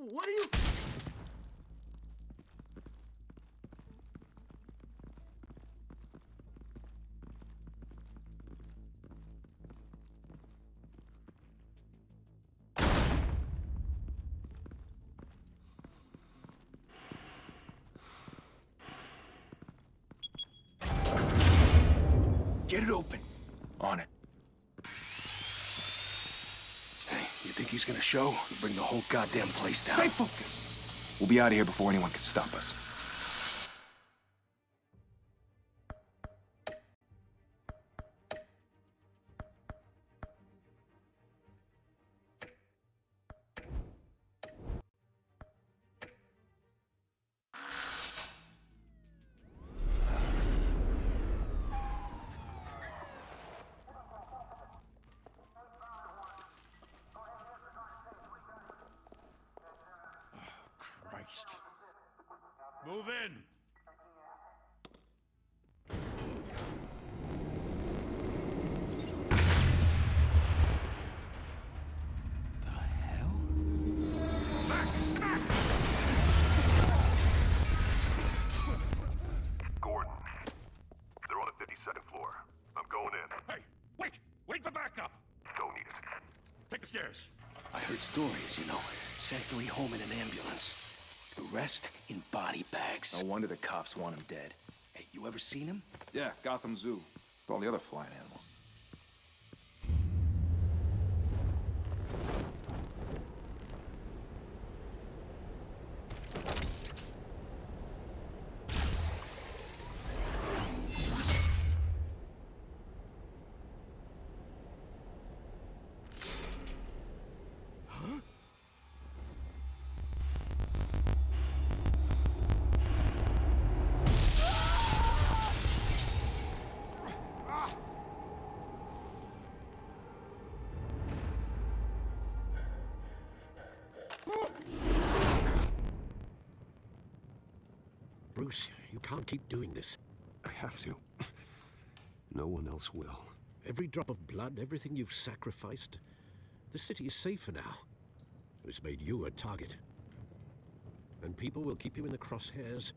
What are you... Get it open. On it. Hey, you think he's gonna show? Bring the whole goddamn place down. Stay focused. We'll be out of here before anyone can stop us. Christ. Move in! The hell? Gordon, they're on the 52nd floor. I'm going in. Hey, wait! Wait for backup! Don't need it. Take the stairs. I heard stories, you know. Sent 3 home in an ambulance. The rest in body bags. No wonder the cops want him dead. Hey, you ever seen him? Yeah, Gotham Zoo. With all the other flying animals. Bruce, you can't keep doing this. I have to. No one else will. Every drop of blood, everything you've sacrificed. The city is safer now. It's made you a target. And people will keep you in the crosshairs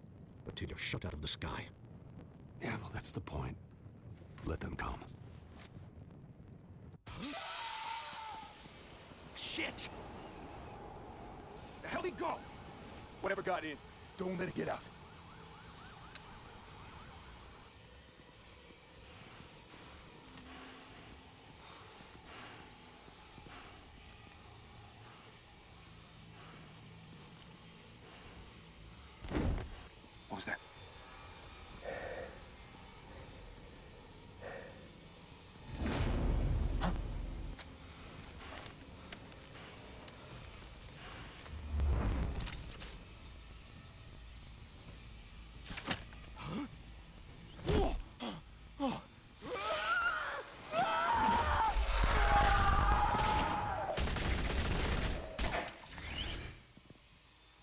until you're shot out of the sky. Yeah, well, that's the point. Let them come. Shit! The hell'd he go? Whatever got in, don't let it get out. What was that? Huh?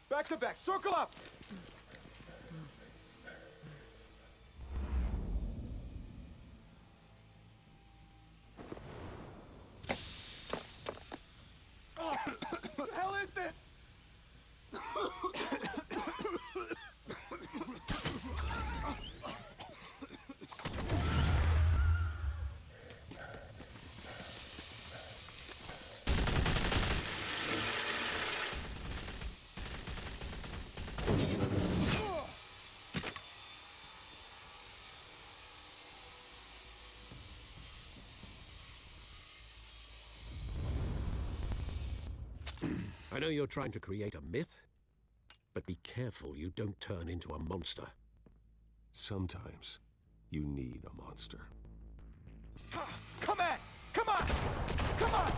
Back to back, circle up! What the hell is this? I know you're trying to create a myth, but be careful you don't turn into a monster. Sometimes you need a monster. Come at! Come on! Come on!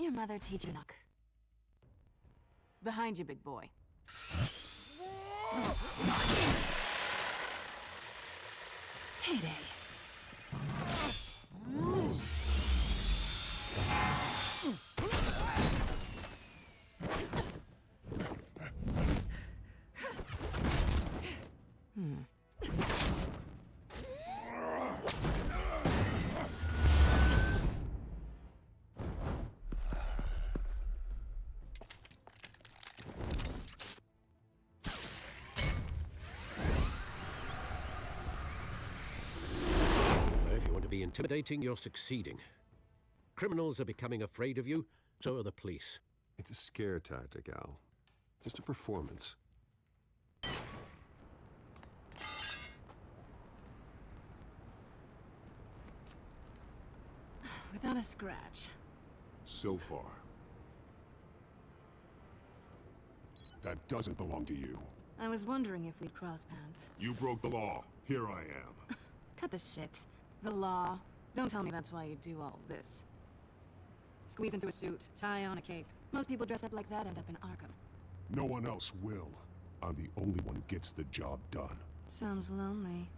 your mother teach you knock? Behind you, big boy. Heyday. If you want to be intimidating, you're succeeding. Criminals are becoming afraid of you, so are the police. It's a scare tactic, Al. Just a performance. Without a scratch. So far. That doesn't belong to you. I was wondering if we'd cross paths. You broke the law. Here I am. Cut the shit. The law. Don't tell me that's why you do all this. Squeeze into a suit, tie on a cape. Most people dress up like that end up in Arkham. No one else will. I'm the only one who gets the job done. Sounds lonely.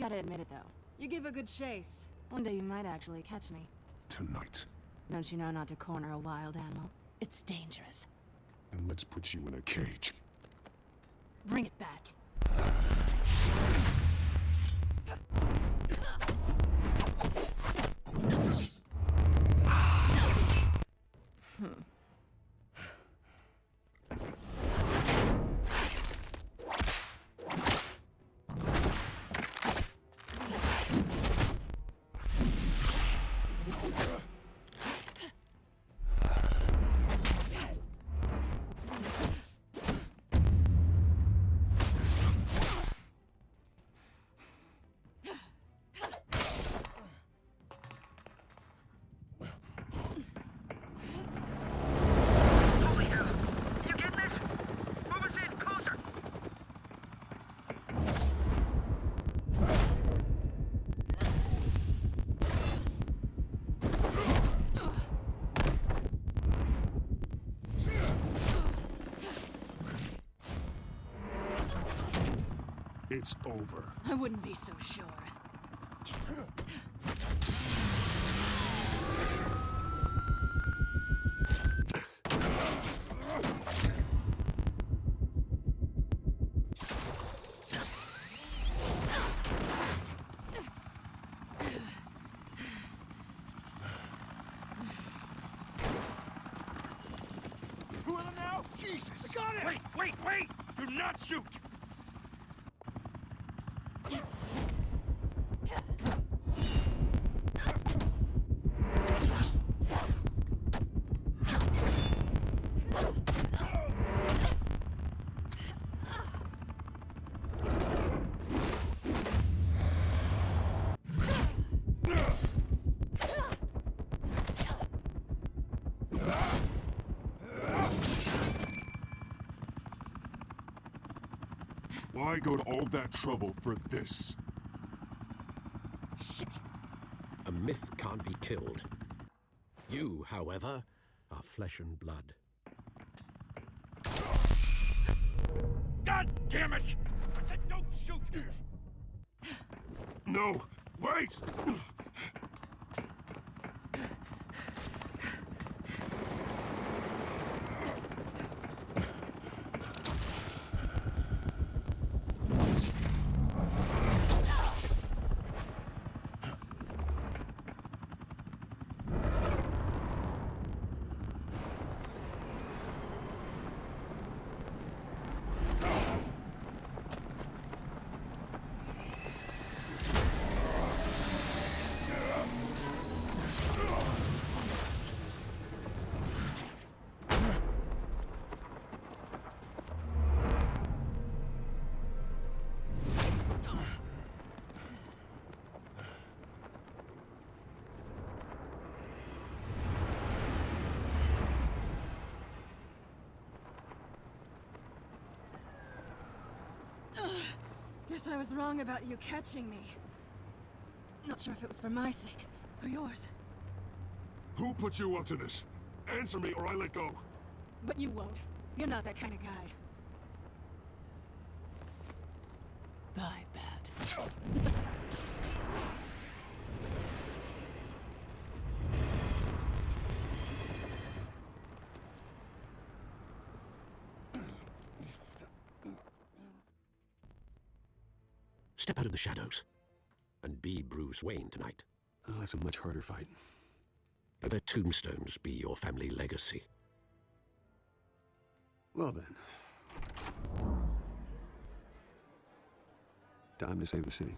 Gotta admit it, though. You give a good chase. One day you might actually catch me. Tonight. Don't you know not to corner a wild animal? It's dangerous. And let's put you in a cage. Bring it back. It's over. I wouldn't be so sure. Two of them now? Jesus! I got it! Wait! Do not shoot! Why go to all that trouble for this? Shit! A myth can't be killed. You, however, are flesh and blood. God damn it! I said don't shoot! No! Wait! Guess I was wrong about you catching me. Not sure if it was for my sake or yours. Who put you up to this? Answer me or I let go. But you won't. You're not that kind of guy. Bye, Bat. Step out of the shadows and be Bruce Wayne tonight. Oh, that's a much harder fight. Let their tombstones be your family legacy. Well then. Time to save the city.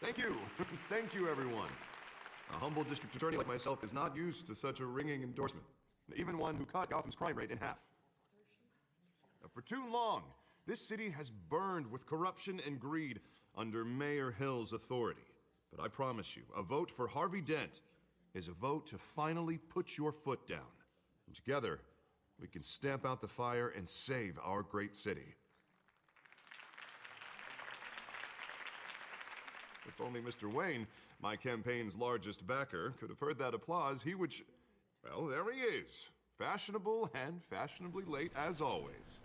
Thank you. Thank you, everyone. A humble district attorney like myself is not used to such a ringing endorsement, even one who cut Gotham's crime rate in half. For too long, this city has burned with corruption and greed under Mayor Hill's authority. But I promise you, a vote for Harvey Dent is a vote to finally put your foot down. And together, we can stamp out the fire and save our great city. If only Mr. Wayne, my campaign's largest backer, could have heard that applause, he would well, there he is. Fashionable and fashionably late as always.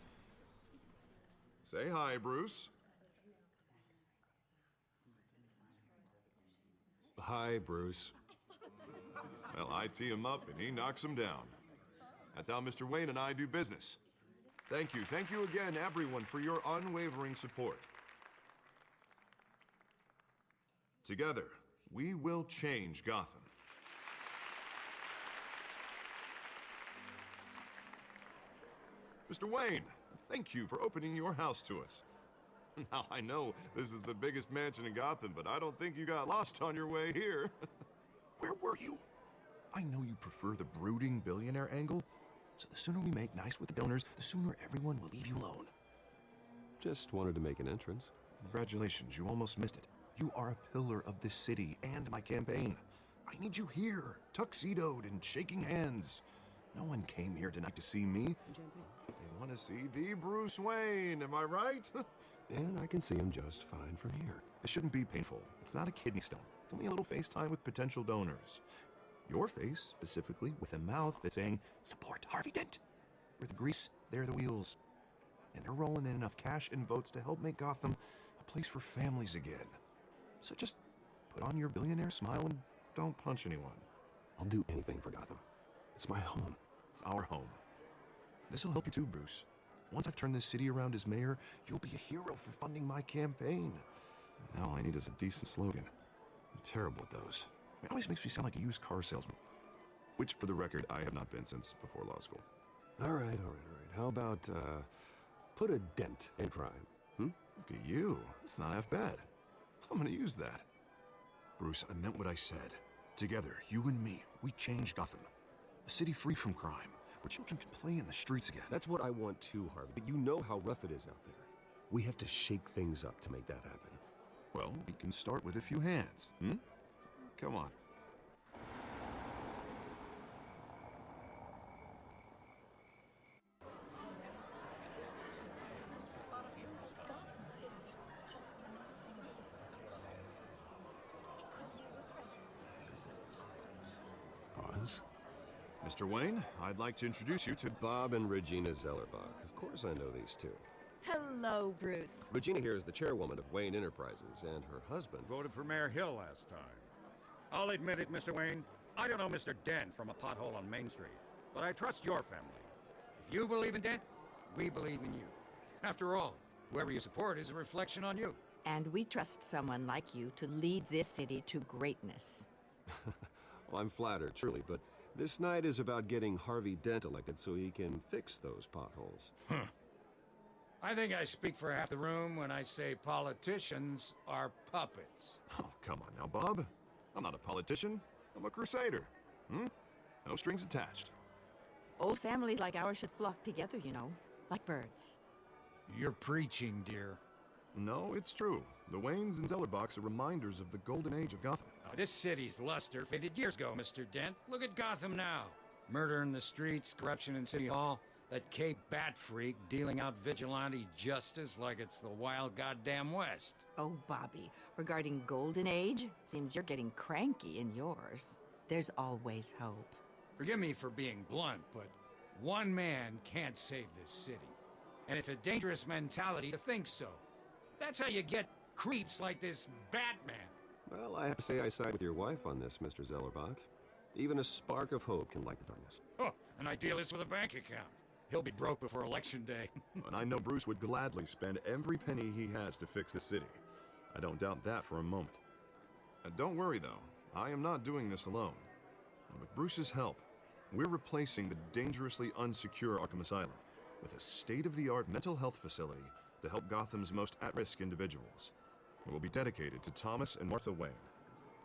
Say hi, Bruce. Hi, Bruce. Well, I tee him up and he knocks him down. That's how Mr. Wayne and I do business. Thank you again, everyone, for your unwavering support. Together, we will change Gotham. Mr. Wayne, thank you for opening your house to us. Now, I know this is the biggest mansion in Gotham, but I don't think you got lost on your way here. Where were you? I know you prefer the brooding billionaire angle, so the sooner we make nice with the donors, the sooner everyone will leave you alone. Just wanted to make an entrance. Congratulations, you almost missed it. You are a pillar of this city and my campaign. I need you here, tuxedoed and shaking hands. No one came here tonight to see me. They want to see the Bruce Wayne, am I right? And I can see him just fine from here. This shouldn't be painful. It's not a kidney stone. It's only a little FaceTime with potential donors. Your face, specifically, with a mouth that's saying, support Harvey Dent. We're the grease, they're the wheels. And they're rolling in enough cash and votes to help make Gotham a place for families again. So just put on your billionaire smile and don't punch anyone. I'll do anything for Gotham. It's my home. It's our home. This'll help you too, Bruce. Once I've turned this city around as mayor, you'll be a hero for funding my campaign. Now all I need is a decent slogan. I'm terrible at those. It always makes me sound like a used car salesman. Which, for the record, I have not been since before law school. All right. How about, put a dent in crime, Look at you. It's not half bad. I'm gonna use that. Bruce, I meant what I said. Together, you and me, we change Gotham. A city free from crime, where children can play in the streets again. That's what I want too, Harvey, but you know how rough it is out there. We have to shake things up to make that happen. Well, we can start with a few hands, Come on. Pause. Mr. Wayne, I'd like to introduce you to Bob and Regina Zellerbach. Of course I know these two. Hello, Bruce. Regina here is the chairwoman of Wayne Enterprises, and her husband... Voted for Mayor Hill last time. I'll admit it, Mr. Wayne. I don't know Mr. Dent from a pothole on Main Street, but I trust your family. If you believe in Dent, we believe in you. After all, whoever you support is a reflection on you. And we trust someone like you to lead this city to greatness. Well, I'm flattered, truly, but this night is about getting Harvey Dent elected so he can fix those potholes. I think I speak for half the room when I say politicians are puppets. Oh, come on now, Bob. I'm not a politician. I'm a crusader. No strings attached. Old families like ours should flock together, you know, like birds. You're preaching, dear. No, it's true. The Waynes and Zellerbachs are reminders of the golden age of Gotham. Oh, this city's luster faded years ago, Mr. Dent. Look at Gotham now. Murder in the streets, corruption in City Hall, that Cape Bat freak dealing out vigilante justice like it's the wild goddamn West. Oh, Bobby, regarding Golden Age, seems you're getting cranky in yours. There's always hope. Forgive me for being blunt, but one man can't save this city. And it's a dangerous mentality to think so. That's how you get creeps like this Batman. Well, I have to say I side with your wife on this, Mr. Zellerbach. Even a spark of hope can light the darkness. Oh, an idealist with a bank account. He'll be broke before Election Day. And I know Bruce would gladly spend every penny he has to fix the city. I don't doubt that for a moment. Don't worry, though. I am not doing this alone. And with Bruce's help, we're replacing the dangerously unsecure Arkham Asylum with a state-of-the-art mental health facility to help Gotham's most at-risk individuals. It will be dedicated to Thomas and Martha Wayne,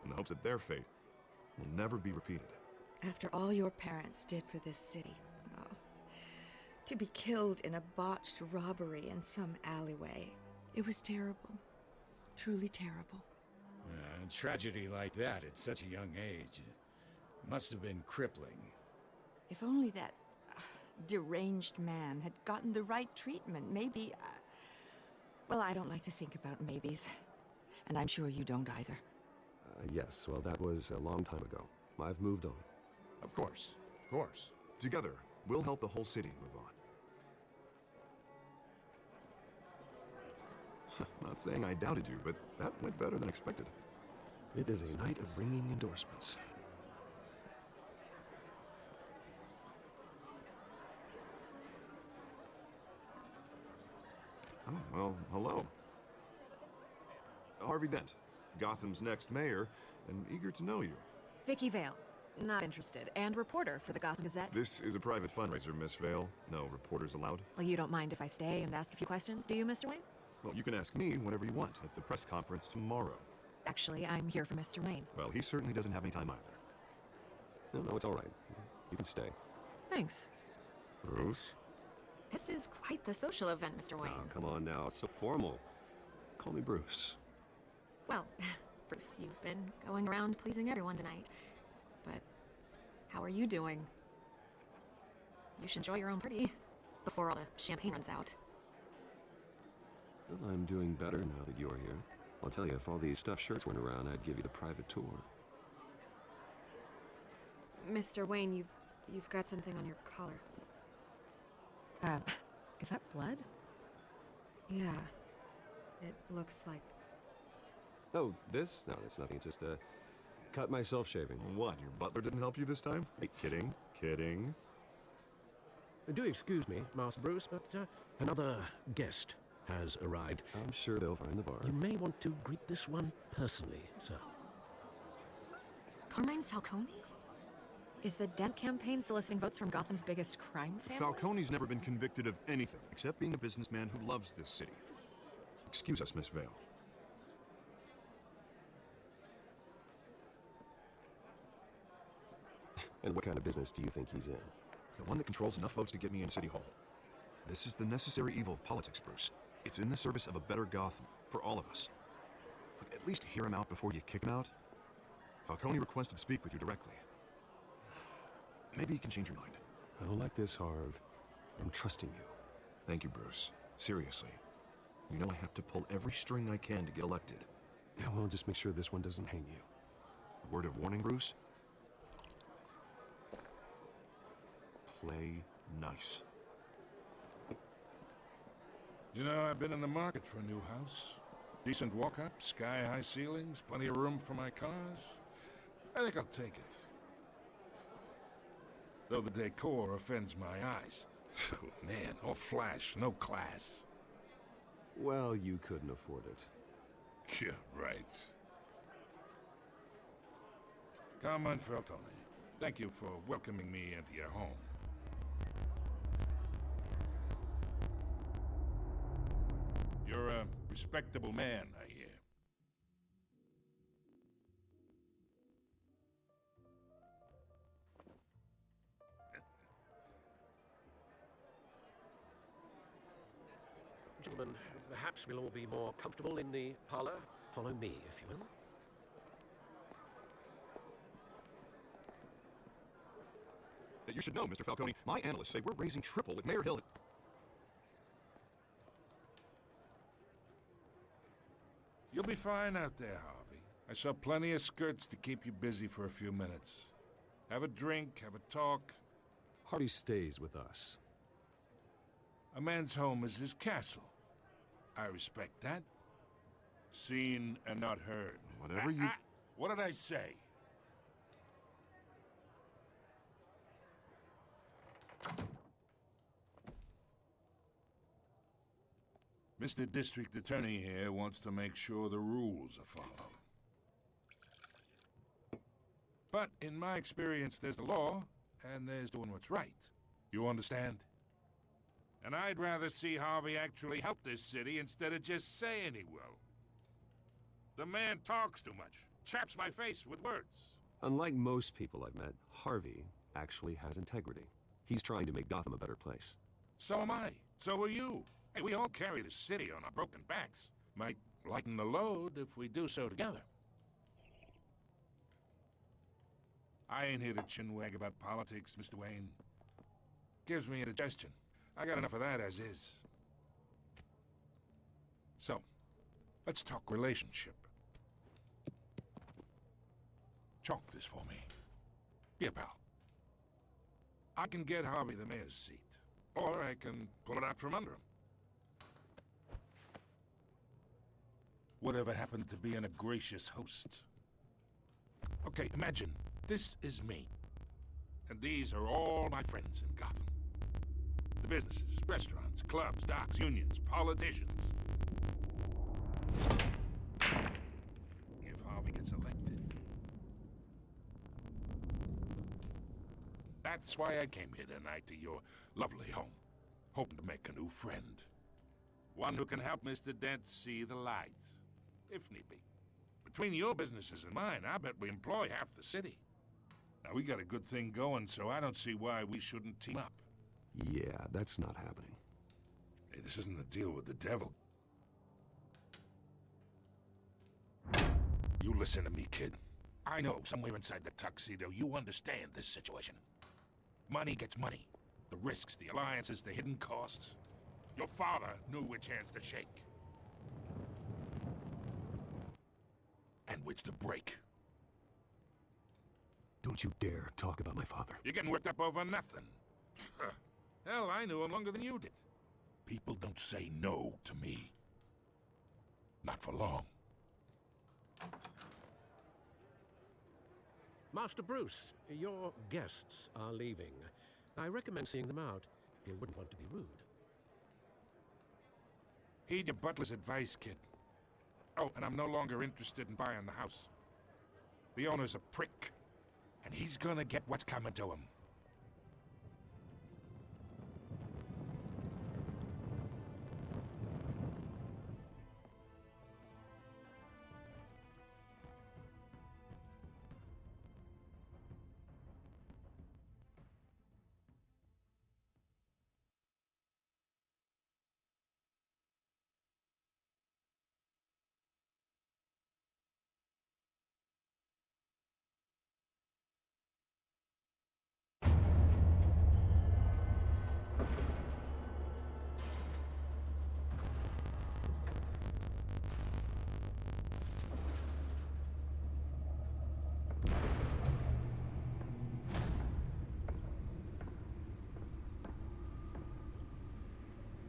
in the hopes that their fate will never be repeated. After all your parents did for this city, oh, to be killed in a botched robbery in some alleyway, it was terrible. Truly terrible. A tragedy like that at such a young age must have been crippling. If only that deranged man had gotten the right treatment, maybe... well, I don't like to think about maybes. And I'm sure you don't either. Yes, well, that was a long time ago. I've moved on. Of course, of course. Together, we'll help the whole city move on. Not saying I doubted you, but that went better than expected. It is a night of ringing endorsements. Oh, well, hello. Harvey Dent, Gotham's next mayor, and eager to know you. Vicky Vale. Not interested. And reporter for the Gotham Gazette. This is a private fundraiser, Miss Vale. No reporters allowed. Well, you don't mind if I stay and ask a few questions, do you, Mr. Wayne? Well, you can ask me whatever you want at the press conference tomorrow. Actually, I'm here for Mr. Wayne. Well, he certainly doesn't have any time either. No, it's all right. You can stay. Thanks. Bruce? This is quite the social event, Mr. Wayne. Oh, come on now. It's so formal. Call me Bruce. Well, Bruce, you've been going around pleasing everyone tonight. But how are you doing? You should enjoy your own party before all the champagne runs out. Well, I'm doing better now that you're here. I'll tell you, if all these stuffed shirts went around, I'd give you the private tour. Mr. Wayne, you've got something on your collar. Is that blood? Yeah. It looks like... Oh, this? No, that's nothing. It's just, cut myself shaving. What, your butler didn't help you this time? Hey, kidding, kidding. Do excuse me, Master Bruce, but another guest has arrived. I'm sure they'll find the bar. You may want to greet this one personally, sir. Carmine Falcone? Is the Dent campaign soliciting votes from Gotham's biggest crime family? Falcone's never been convicted of anything, except being a businessman who loves this city. Excuse us, Miss Vale. And what kind of business do you think he's in? The one that controls enough votes to get me in City Hall. This is the necessary evil of politics, Bruce. It's in the service of a better Gotham, for all of us. Look, at least hear him out before you kick him out. Falcone requested to speak with you directly. Maybe you can change your mind. I don't like this, Harv. I'm trusting you. Thank you, Bruce. Seriously. You know I have to pull every string I can to get elected. Yeah, well, just make sure this one doesn't hang you. A word of warning, Bruce? Play nice. You know, I've been in the market for a new house. Decent walk-up, sky-high ceilings, plenty of room for my cars. I think I'll take it. Though the decor offends my eyes. Man, all flash, no class. Well, you couldn't afford it. Yeah, right. Carmine Falcone, thank you for welcoming me into your home. You're a respectable man, I hear. Gentlemen, Perhaps we'll all be more comfortable in the parlor. Follow me, if you will. You should know, Mr. Falcone, my analysts say we're raising triple with Mayor Hill. You'll be fine out there, Harvey. I saw plenty of skirts to keep you busy for a few minutes. Have a drink, have a talk. Harvey stays with us. A man's home is his castle. I respect that. Seen and not heard. Whatever you... What did I say? Mr. District Attorney here wants to make sure the rules are followed. But in my experience, there's the law, and there's doing what's right. You understand? And I'd rather see Harvey actually help this city instead of just saying he will. The man talks too much, chaps my face with words. Unlike most people I've met, Harvey actually has integrity. He's trying to make Gotham a better place. So am I. So are you. Hey, we all carry the city on our broken backs. Might lighten the load if we do so together. I ain't here to chinwag about politics, Mr. Wayne. Gives me indigestion. I got enough of that as is. So, let's talk relationship. Chalk this for me. Here, pal. I can get Harvey the mayor's seat, or I can pull it out from under him. Whatever happened to being a gracious host? Okay, imagine this is me, and these are all my friends in Gotham. The businesses, restaurants, clubs, docks, unions, politicians. If Harvey gets elected. That's why I came here tonight to your lovely home, hoping to make a new friend. One who can help Mr. Dent see the light, if need be. Between your businesses and mine, I bet we employ half the city. Now, we got a good thing going, so I don't see why we shouldn't team up. Yeah, that's not happening. Hey, this isn't a deal with the devil. You listen to me, kid. I know somewhere inside the tuxedo you understand this situation. Money gets money. The risks, the alliances, the hidden costs. Your father knew which hands to shake. And which to break. Don't you dare talk about my father. You're getting worked up over nothing. Hell, I knew him longer than you did. People don't say no to me. Not for long. Master Bruce, your guests are leaving. I recommend seeing them out. You wouldn't want to be rude. Heed your butler's advice, kid. Oh, and I'm no longer interested in buying the house. The owner's a prick, and he's gonna get what's coming to him.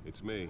It's me.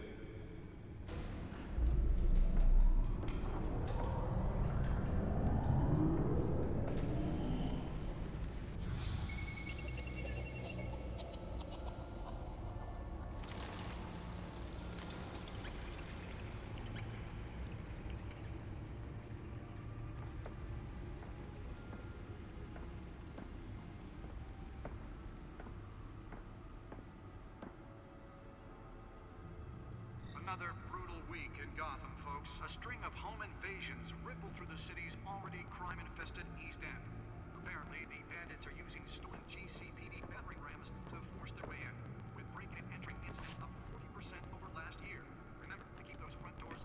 Another brutal week in Gotham, folks. A string of home invasions ripple through the city's already crime-infested East End. Apparently, the bandits are using stolen GCPD battering rams to force their way in, with break-in and entering incidents up 40% over last year. Remember to keep those front doors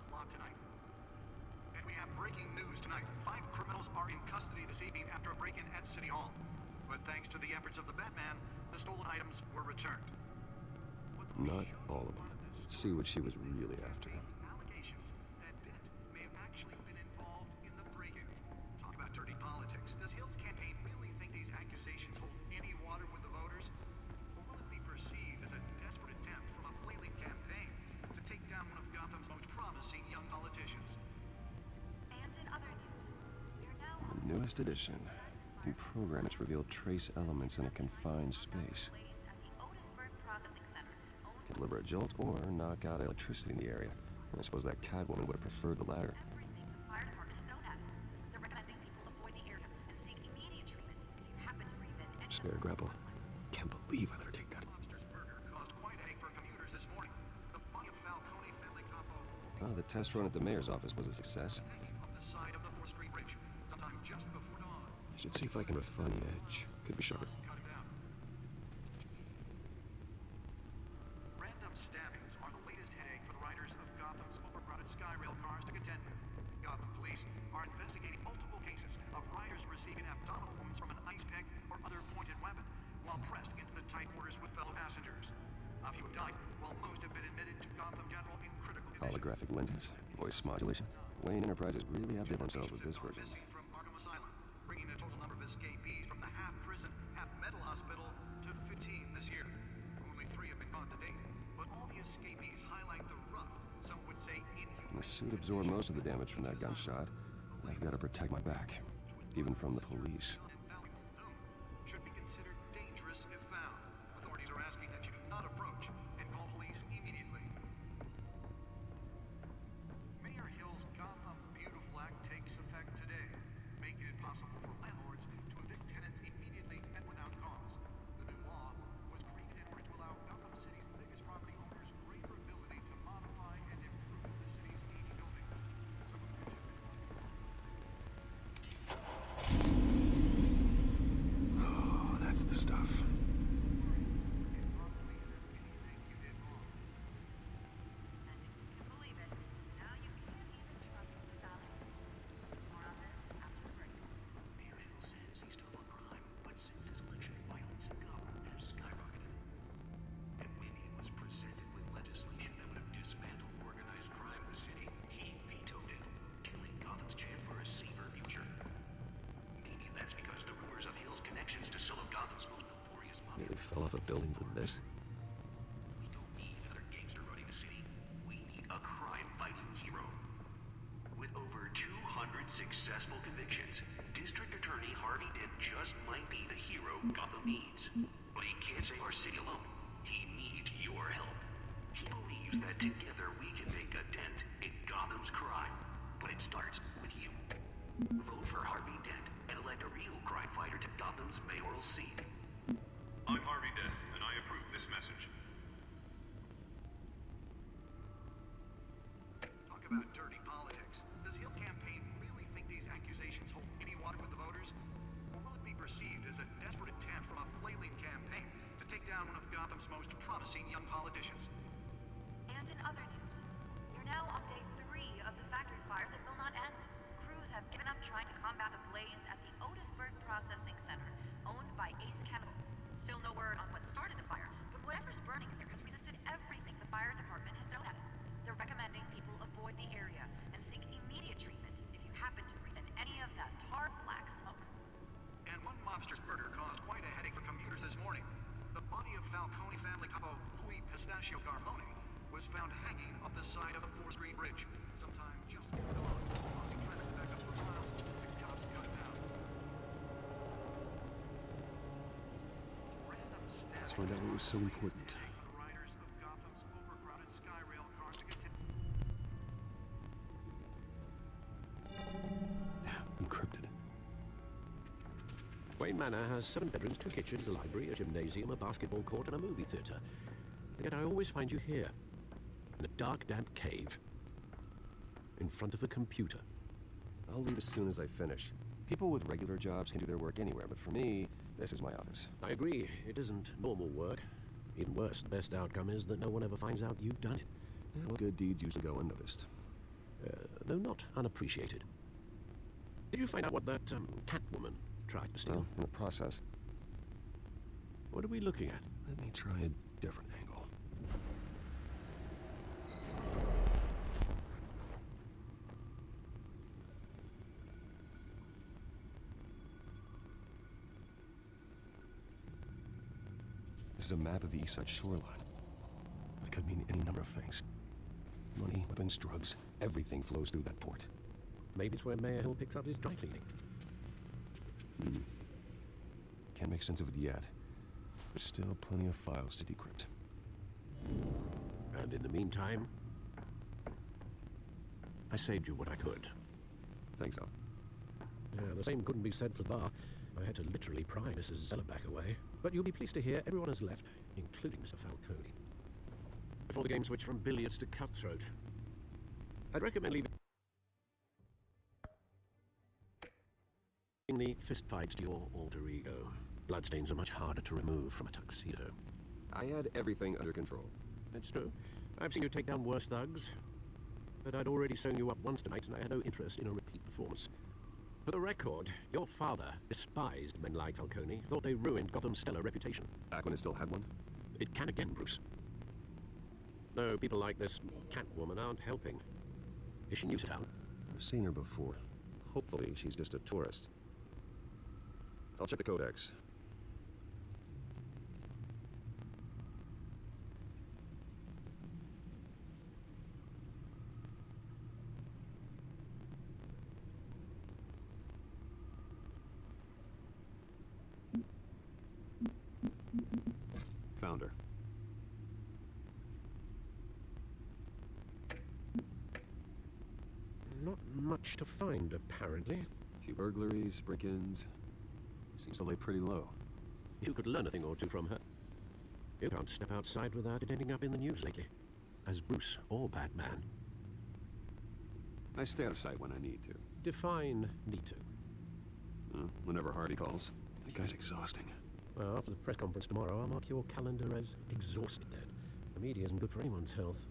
news tonight. 5 criminals are in custody this evening after a break-in at City Hall. But thanks to the efforts of the Batman, the stolen items were returned. Not all of them. Let's see what she was really after. Allegations that Dent may have actually been involved in the break-in. Talk about dirty politics. Does Hill's campaign really think these accusations hold any water with the voters? Or will it be perceived as a desperate attempt from a flailing campaign to take down one of Gotham's most promising young politicians? And in other news, we're now The newest edition. You program it to reveal trace elements in a confined space. Can deliver a jolt or knock out electricity in the area. I suppose that Catwoman would have preferred the latter. everything the fire department has known at. They're recommending people avoid the area and seek immediate treatment if you happen to breathe in any Spare grapple. Can't believe I let her take that. Lobster's murder caused quite a headache for commuters this morning. The body of Falcone family capo Oh, the test run at the mayor's office was a success. hanging off the side of the 4th Street Bridge, sometime just before dawn. I should see if I can refine the edge. Could be sharper. Cut it out. Random stabbings are the latest headache for the riders of Gotham's overcrowded Skyrail cars to contend with. Gotham police are investigating multiple cases of riders receiving abdominal wounds from an ice pick or other pointed weapon while pressed into the tight quarters with fellow passengers. A few have died, while most have been admitted to Gotham General in critical condition. Holographic lenses, voice modulation. Wayne Enterprises really outdid themselves with this version. Missing from Arkham Asylum, bringing the total number of escapees from the half-prison, half-mental hospital to 15 this year. Only 3 have been caught to date, but all the escapees highlight the rough, some would say inhuman. The suit absorbed most of the damage from that gunshot. I've got to protect my back, even from the police. Invaluable loom should be considered dangerous if found. Authorities are asking that you do not approach and call police immediately. Mayor Hill's Gotham Beautiful Act takes effect today, making it possible for landlords to evict tenants immediately and without cause. The new law was created in order to allow Gotham City's biggest property owners greater ability to modify and improve the city's aging buildings. Some of which have been Oh, that's the stuff. believe it. Now you can't even trust the values. More on this after the break. Mayor Hill says he's tough on crime, but since his election violence in Gotham has skyrocketed. And when he was presented with legislation that would have dismantled organized crime in the city, he vetoed it, killing Gotham's chance for a safer future. Maybe that's because the rumors of Hill's connections to some of Gotham's most notorious mafia. Nearly fell off a building for this. We don't need another gangster running the city. We need a crime-fighting hero. With over 200 successful convictions, District Attorney Harvey Dent just might be the hero Gotham needs. But he can't save our city alone. He needs your help. He believes that together we can make a dent in Gotham's crime. But it starts with you. Vote for Harvey Dent and elect a real crime fighter to Gotham's mayoral seat. I'm Harvey Dent, and I approve this message. Talk about dirty politics. Does Hill's campaign really think these accusations hold any water with the voters? Or will it be perceived as a desperate attempt from a flailing campaign to take down one of Gotham's most promising young politicians? And in other news, you're now on day 3 of the factory fire that will not end. Crews have given up trying to combat the blaze at the Otisburg Processing Center, owned by Ace Chemical. Still no word on what started the fire, but whatever's burning there has resisted everything the fire department has thrown at it. They're recommending people avoid the area and seek immediate treatment if you happen to breathe in any of that tar black smoke. And one mobster's murder caused quite a headache for commuters this morning. The body of Falcone family capo Louis Pistachio Garmone was found hanging off the side of the 4th Street Bridge, sometime just before dawn, causing traffic backups for miles. The cops cut it out. Random Let's stabbings find out what was so important. today for the riders of Gotham's overcrowded Skyrail cars to continue. Encrypted. Wayne Manor has 7 bedrooms, 2 kitchens, a library, a gymnasium, a basketball court, and a movie theater. Yet I always find you here, in a dark, damp cave, in front of a computer. I'll leave as soon as I finish. People with regular jobs can do their work anywhere, but for me, this is my office. I agree, it isn't normal work. Even worse, the best outcome is that no one ever finds out you've done it. Well, good deeds usually go unnoticed. Though not unappreciated. Did you find out what that cat woman tried to steal? Well, in the process. What are we looking at? Let me try a different angle. This is a map of the east side shoreline. It could mean any number of things. Money, weapons, drugs, everything flows through that port. Maybe it's where Mayor Hill picks up his dry cleaning. Can't make sense of it yet. There's still plenty of files to decrypt. And in the meantime, I saved you what I could. Thanks, Al. Yeah, the same couldn't be said for Thar. I had to literally pry Mrs. Zellerback away. But you'll be pleased to hear everyone has left, including Mr. Falcone. Before the game switched from billiards to cutthroat. I'd recommend leaving the fistfights to your alter ego. Bloodstains are much harder to remove from a tuxedo. I had everything under control. That's true. I've seen you take down worse thugs. But I'd already sewn you up once tonight, and I had no interest in a repeat performance. For the record, your father despised men like Falcone, thought they ruined Gotham's stellar reputation. Back when it still had one? It can again, Bruce. Though people like this Catwoman aren't helping. Is she new to town? I've seen her before. Hopefully she's just a tourist. I'll check the codex. Found her. Not much to find, apparently. A few burglaries, break-ins. Seems to lay pretty low. You could learn a thing or two from her. You can't step outside without it ending up in the news lately. As Bruce or Batman. I stay out of sight when I need to. Define need to. Whenever Harvey calls. That guy's exhausting. Well, after the press conference tomorrow, I'll mark your calendar as exhausted then. The media isn't good for anyone's health.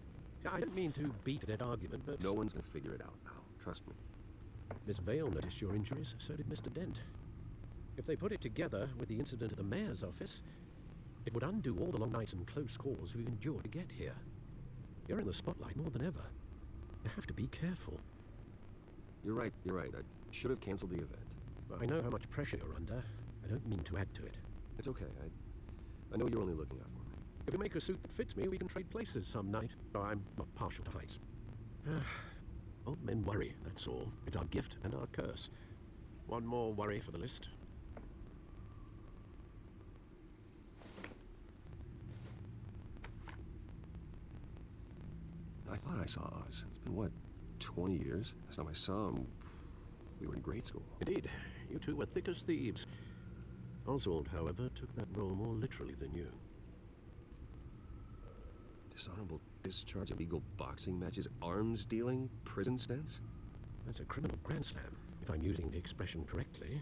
I don't mean to beat a dead argument, but... No one's gonna figure it out now. Trust me. Miss Vale noticed your injuries, so did Mr. Dent. If they put it together with the incident at the mayor's office, it would undo all the long nights and close calls we've endured to get here. You're in the spotlight more than ever. You have to be careful. You're right. I should have canceled the event. I know how much pressure you're under. I don't mean to add to it. It's okay. I know you're only looking out for me. If you make a suit that fits me, we can trade places some night. Oh, I'm not partial to heights. Old men worry, that's all. It's our gift and our curse. One more worry for the list. I thought I saw Oz. It's been, what, 20 years? Last time I saw him, we were in grade school. Indeed. You two were thick as thieves. Oswald, however, took that role more literally than you. Dishonorable discharge, illegal boxing matches, arms dealing, prison stints? That's a criminal grand slam, if I'm using the expression correctly.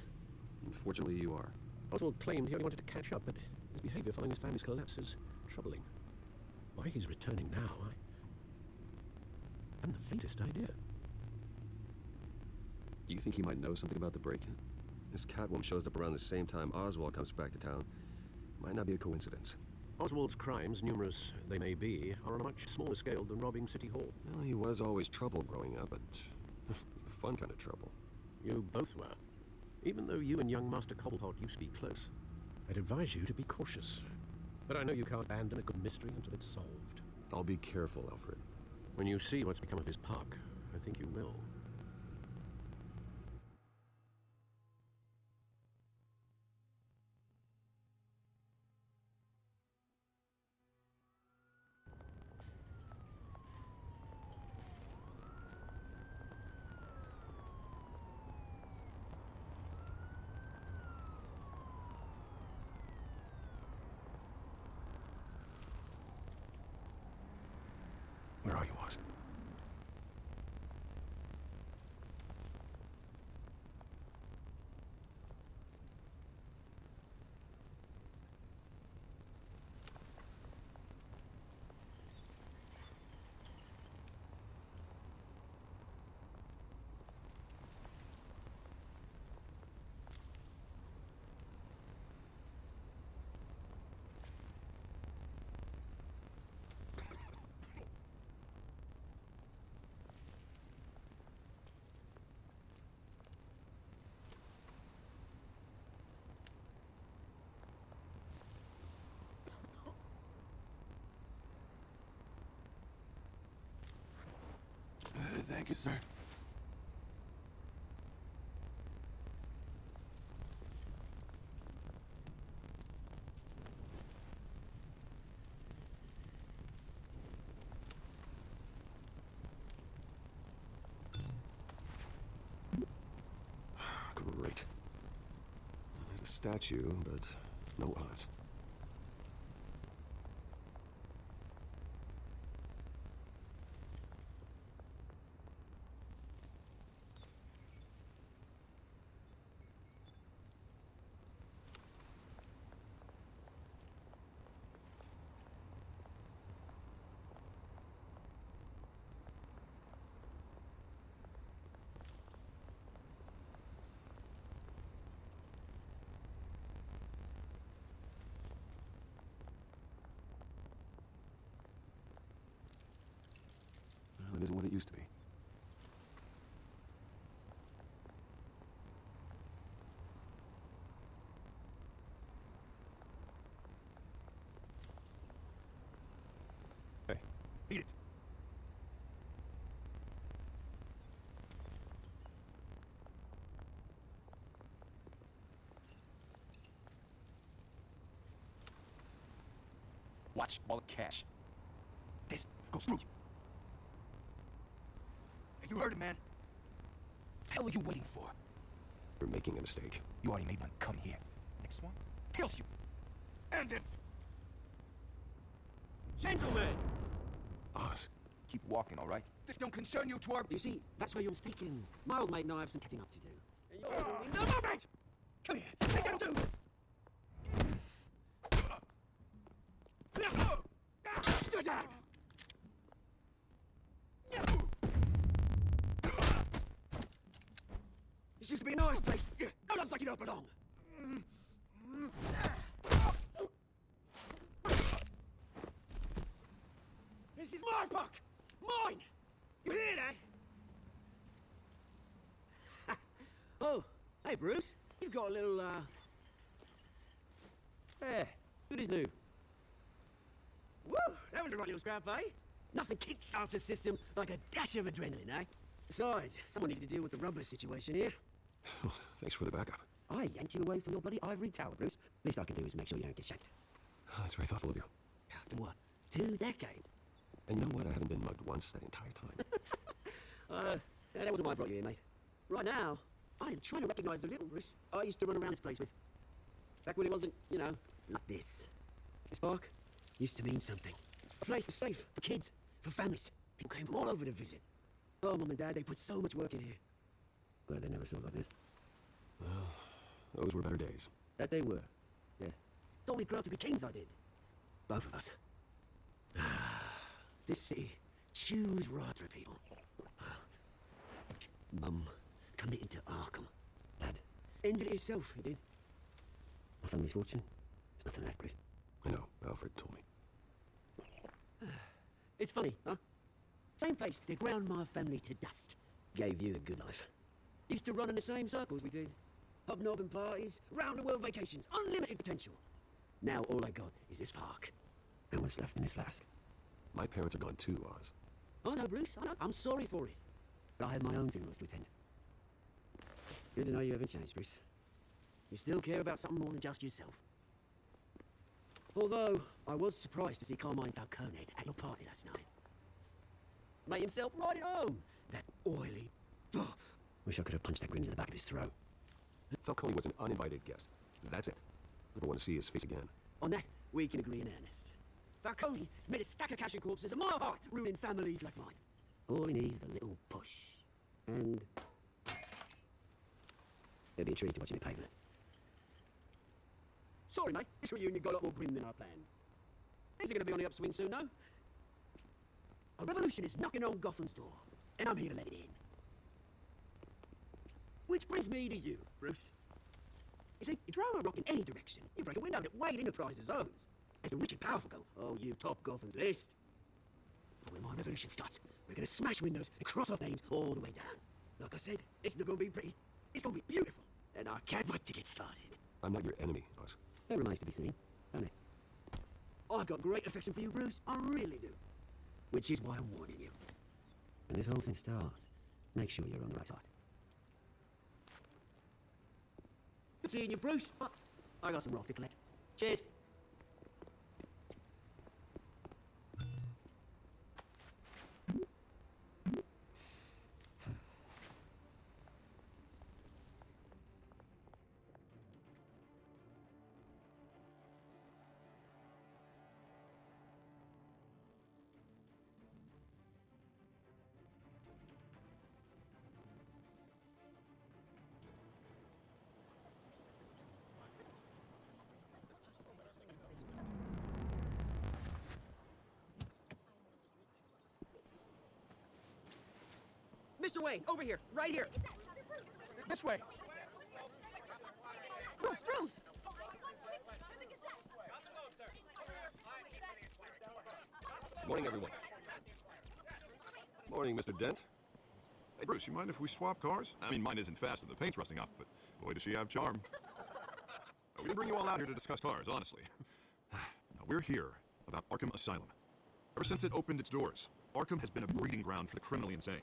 Unfortunately, you are. Oswald claimed he only wanted to catch up, but his behavior following his family's collapse is troubling. Why he's returning now, I haven't the faintest idea. Do you think he might know something about the break-in? This Catwoman shows up around the same time Oswald comes back to town. Might not be a coincidence. Oswald's crimes, numerous they may be, are on a much smaller scale than robbing City Hall. Well, he was always trouble growing up, but it was the fun kind of trouble. You both were. Even though you and young Master Cobblepot used to be close. I'd advise you to be cautious. But I know you can't abandon a good mystery until it's solved. I'll be careful, Alfred. When you see what's become of his park, I think you will. Where are you, Oz? Thank you, sir. Great. There's a statue, but no eyes. Well, it isn't what it used to be. Hey, eat it. Watch all the cash. This goes through you. Hey, you heard it, man. Hell are you waiting for? You're making a mistake. You already made one. Come here. Next one kills you. And then... Gentlemen! Oz. Keep walking, all right? This don't concern you, twerp. You see, that's where you're mistaken. My old mate and I have some catching up to do. And you're in the moment! Come here, take that dude! Stood down! This used to be a nice place. Now looks like you don't belong. This is my park! Mine! You hear that? Oh, hey Bruce. You've got a little, There, good as new. Woo! That was a right little scrap, eh? Nothing kickstarts the system like a dash of adrenaline, eh? Besides, someone needed to deal with the rubber situation here. Thanks for the backup. I yanked you away from your bloody ivory tower, Bruce. Least I can do is make sure you don't get shanked. That's very thoughtful of you. After what? 2 decades? And you know what? I haven't been mugged once that entire time. That wasn't why I brought you here, mate. Right now, I am trying to recognize the little Bruce I used to run around this place with. Back when it wasn't, you know, like this. This park used to mean something. A place was safe for kids, for families. People came from all over to visit. Oh, Mum and Dad, they put so much work in here. Glad they never saw it like this. Well, those were better days. That they were, yeah. Don't we grow up to be kings, I did. Both of us. This city chews right through people. Mum committed to Arkham. Dad ended it himself, he did. My family's fortune, there's nothing left, Bruce. I know, Alfred told me. It's funny, huh? Same place that ground my family to dust. Gave you a good life. Used to run in the same circles we did. Hobnobbing parties, round-the-world vacations, unlimited potential. Now all I got is this park. And what's left in this flask. My parents are gone too, Oz. I know, Bruce, I know. I'm sorry for it. But I have my own funerals to attend. Good to know you haven't changed, Bruce. You still care about something more than just yourself. Although, I was surprised to see Carmine Falcone at your party last night. Made himself right at home. That oily... Oh, wish I could have punched that grin in the back of his throat. Falcone was an uninvited guest. That's it. I don't want to see his face again. On that, we can agree in earnest. Falcone made a stack of cashing corpses a mile high, ruining families like mine. All he needs is a little push. And... there'll be a treat to watching me pavement. Sorry, mate. This reunion got a lot more grim than I planned. Things are going to be on the upswing soon, though. A revolution is knocking on Gotham's door, and I'm here to let it in. Which brings me to you, Bruce. You see, you throw a rock in any direction, you break a window that Wayne Enterprises owns. As the rich and powerful go, oh, you top Gotham's list. But when my revolution starts, we're going to smash windows and cross off names all the way down. Like I said, it's not going to be pretty. It's going to be beautiful. And I can't wait to get started. I'm not your enemy, Oz. That remains to be seen, don't it? I've got great affection for you, Bruce. I really do. Which is why I'm warning you. When this whole thing starts, Make sure you're on the right side. Good seeing you, Bruce. Oh, I got some rock to collect. Cheers. Mr. Wayne, over here, right here. This way. Bruce, Bruce! Morning, everyone. Morning, Mr. Dent. Hey, Bruce, you mind if we swap cars? I mean, mine isn't fast and the paint's rusting off, but boy, does she have charm. We didn't bring you all out here to discuss cars, honestly. Now, we're here about Arkham Asylum. Ever since it opened its doors, Arkham has been a breeding ground for the criminally insane.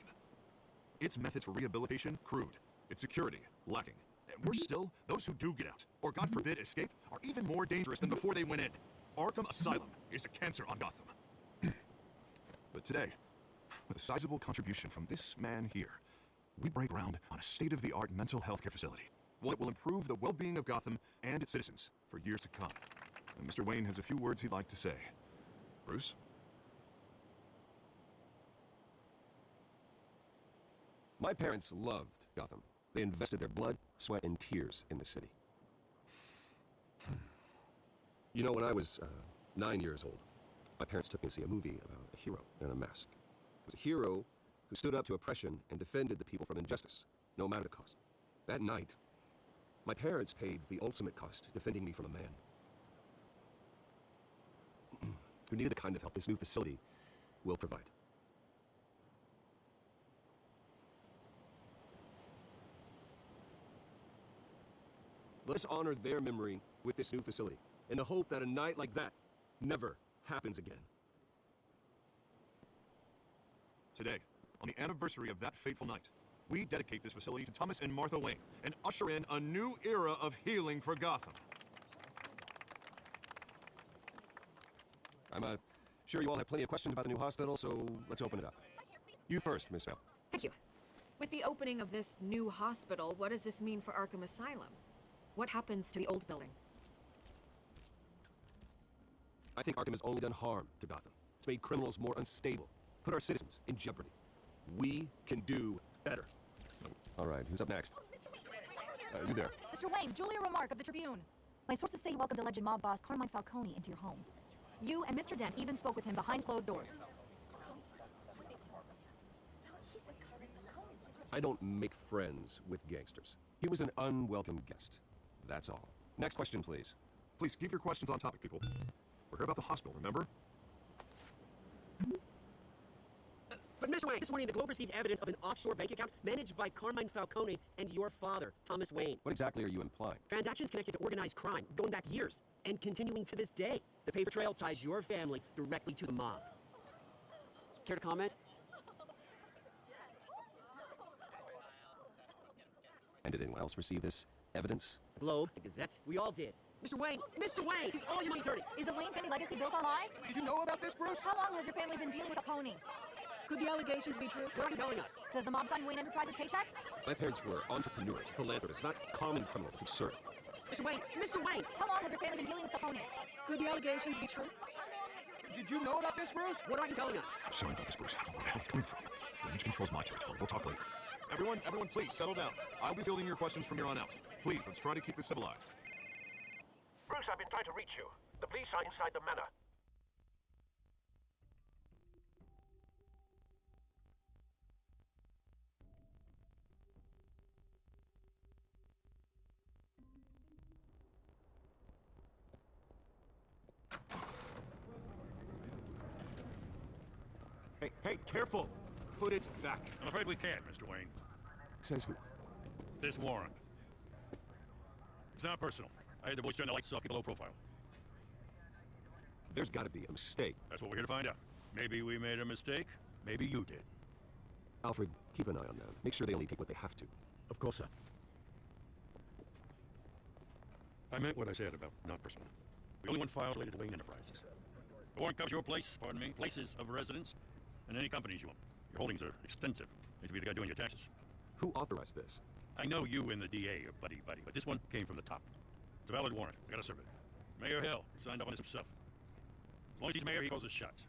Its methods for rehabilitation, crude. Its security, lacking. And worse still, those who do get out, or God forbid escape, are even more dangerous than before they went in. Arkham Asylum is a cancer on Gotham. But today, with a sizable contribution from this man here, we break ground on a state-of-the-art mental health care facility. One that will improve the well-being of Gotham and its citizens for years to come. And Mr. Wayne has a few words he'd like to say. Bruce? My parents loved Gotham. They invested their blood, sweat, and tears in the city. You know, when I was 9 years old, my parents took me to see a movie about a hero in a mask. It was a hero who stood up to oppression and defended the people from injustice, no matter the cost. That night, my parents paid the ultimate cost, defending me from a man who needed the kind of help this new facility will provide. Let us honor their memory with this new facility, in the hope that a night like that never happens again. Today, on the anniversary of that fateful night, we dedicate this facility to Thomas and Martha Wayne and usher in a new era of healing for Gotham. I'm sure you all have plenty of questions about the new hospital, so let's open it up. You first, Miss Bell. Thank you. With the opening of this new hospital, what does this mean for Arkham Asylum? What happens to the old building? I think Arkham has only done harm to Gotham. It's made criminals more unstable, put our citizens in jeopardy. We can do better. All right, who's up next? You there. Mr. Wayne, Julia Remark of the Tribune. My sources say you welcomed alleged mob boss Carmine Falcone into your home. You and Mr. Dent even spoke with him behind closed doors. I don't make friends with gangsters. He was an unwelcome guest. That's all. Next question, please. Please keep your questions on topic, people. We're here about the hospital, remember? But Mr. Wayne, this morning the Globe received evidence of an offshore bank account managed by Carmine Falcone and your father, Thomas Wayne. What exactly are you implying? Transactions connected to organized crime, going back years, and continuing to this day. The paper trail ties your family directly to the mob. Care to comment? And did anyone else receive this evidence? The Globe, the Gazette, we all did. Mr. Wayne, he's all your money attorney. Is the Wayne family legacy built on lies? Did you know about this, Bruce? How long has your family been dealing with a pony? Could the allegations be true? What are you telling us? Does the mob sign Wayne Enterprises paychecks? My parents were entrepreneurs, philanthropists, not common criminals. It's absurd. Mr. Wayne! How long has your family been dealing with the pony? Could the allegations be true? Did you know about this, Bruce? What are you telling us? I'm sorry about this, Bruce. I don't know where the hell it's coming from. Damage control's my territory. We'll talk later. Everyone, please, settle down. I'll be fielding your questions from here on out. Please, let's try to keep this civilized. Bruce, I've been trying to reach you. The police are inside the manor. Hey, careful! Put it back. I'm afraid we can't, Mr. Wayne. Says who? This warrant. It's not personal. I had the boys turn the lights off, keep a low profile. There's got to be a mistake. That's what we're here to find out. Maybe we made a mistake. Maybe you did. Alfred, keep an eye on them. Make sure they only take what they have to. Of course, sir. I meant what I said about not personal. We only want files related to Wayne Enterprises. The warrant covers your places of residence, and any companies you own. Your holdings are extensive. Need to be the guy doing your taxes. Who authorized this? I know you and the DA are buddy-buddy, but this one came from the top. It's a valid warrant. I gotta serve it. Mayor Hill signed off on this himself. As long as he's mayor, he calls his shots.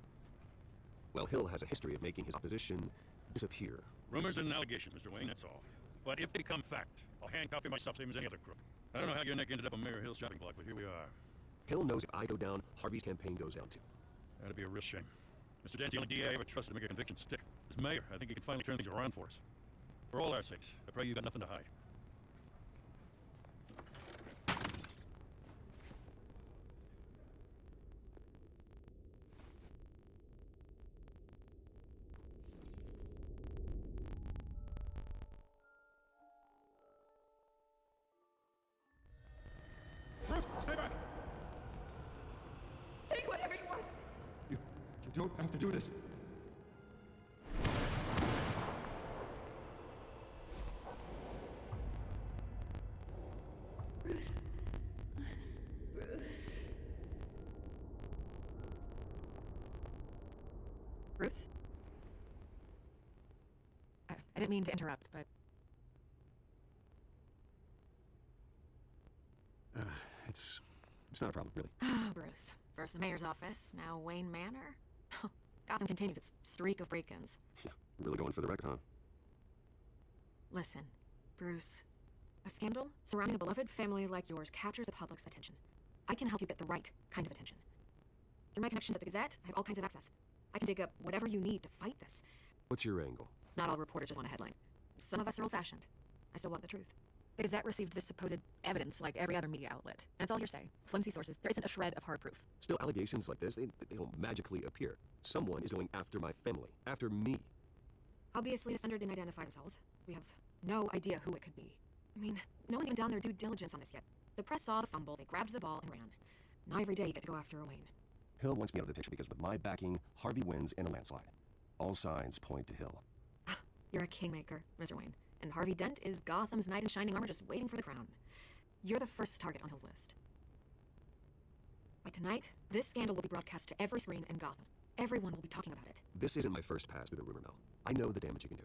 Well, Hill has a history of making his opposition disappear. Rumors and allegations, Mr. Wayne, that's all. But if they become fact, I'll handcuff you myself, same as any other crook. I don't know how your neck ended up on Mayor Hill's shopping block, but here we are. Hill knows if I go down, Harvey's campaign goes down too. That'd be a real shame. Mr. Dent's the only DA I ever trusted to make a conviction stick. As mayor, I think he can finally turn things around for us. For all our sakes, I pray you got nothing to hide. Bruce, stay back! Take whatever you want. You don't have to do this. Bruce. Bruce. Bruce? I didn't mean to interrupt, but... It's not a problem, really. Bruce. First the mayor's office, now Wayne Manor. Gotham continues its streak of break-ins. Yeah, really going for the record, huh? Listen, Bruce. A scandal surrounding a beloved family like yours captures the public's attention. I can help you get the right kind of attention. Through my connections at the Gazette, I have all kinds of access. I can dig up whatever you need to fight this. What's your angle? Not all reporters just want a headline. Some of us are old-fashioned. I still want the truth. The Gazette received this supposed evidence like every other media outlet. And it's all hearsay. Flimsy sources. There isn't a shred of hard proof. Still, allegations like this, they don't magically appear. Someone is going after my family. After me. Obviously, the sender didn't identify themselves. We have no idea who it could be. I mean, no one's even done their due diligence on this yet. The press saw the fumble, they grabbed the ball and ran. Not every day you get to go after a Wayne. Hill wants me out of the picture because with my backing, Harvey wins in a landslide. All signs point to Hill. You're a kingmaker, Mr. Wayne. And Harvey Dent is Gotham's knight in shining armor just waiting for the crown. You're the first target on Hill's list. By tonight, this scandal will be broadcast to every screen in Gotham. Everyone will be talking about it. This isn't my first pass through the rumor mill. I know the damage you can do.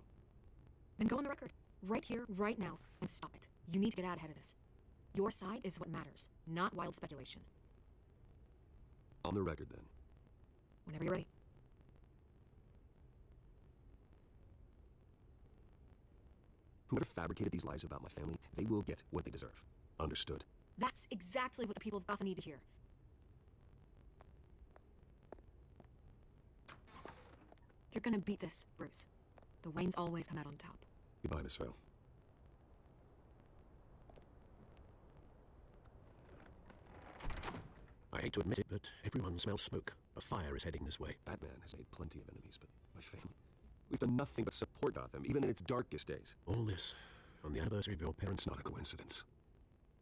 Then go on the record. Right here, right now, and stop it. You need to get out ahead of this. Your side is what matters, not wild speculation. On the record, then. Whenever you're ready. Whoever fabricated these lies about my family, they will get what they deserve. Understood? That's exactly what the people of Gotham need to hear. You're gonna beat this, Bruce. The Waynes always come out on top. Goodbye, Miss Vale. I hate to admit it, but everyone smells smoke. A fire is heading this way. Batman has made plenty of enemies, but my family... We've done nothing but support Gotham, even in its darkest days. All this on the anniversary of your parents' It's not a coincidence.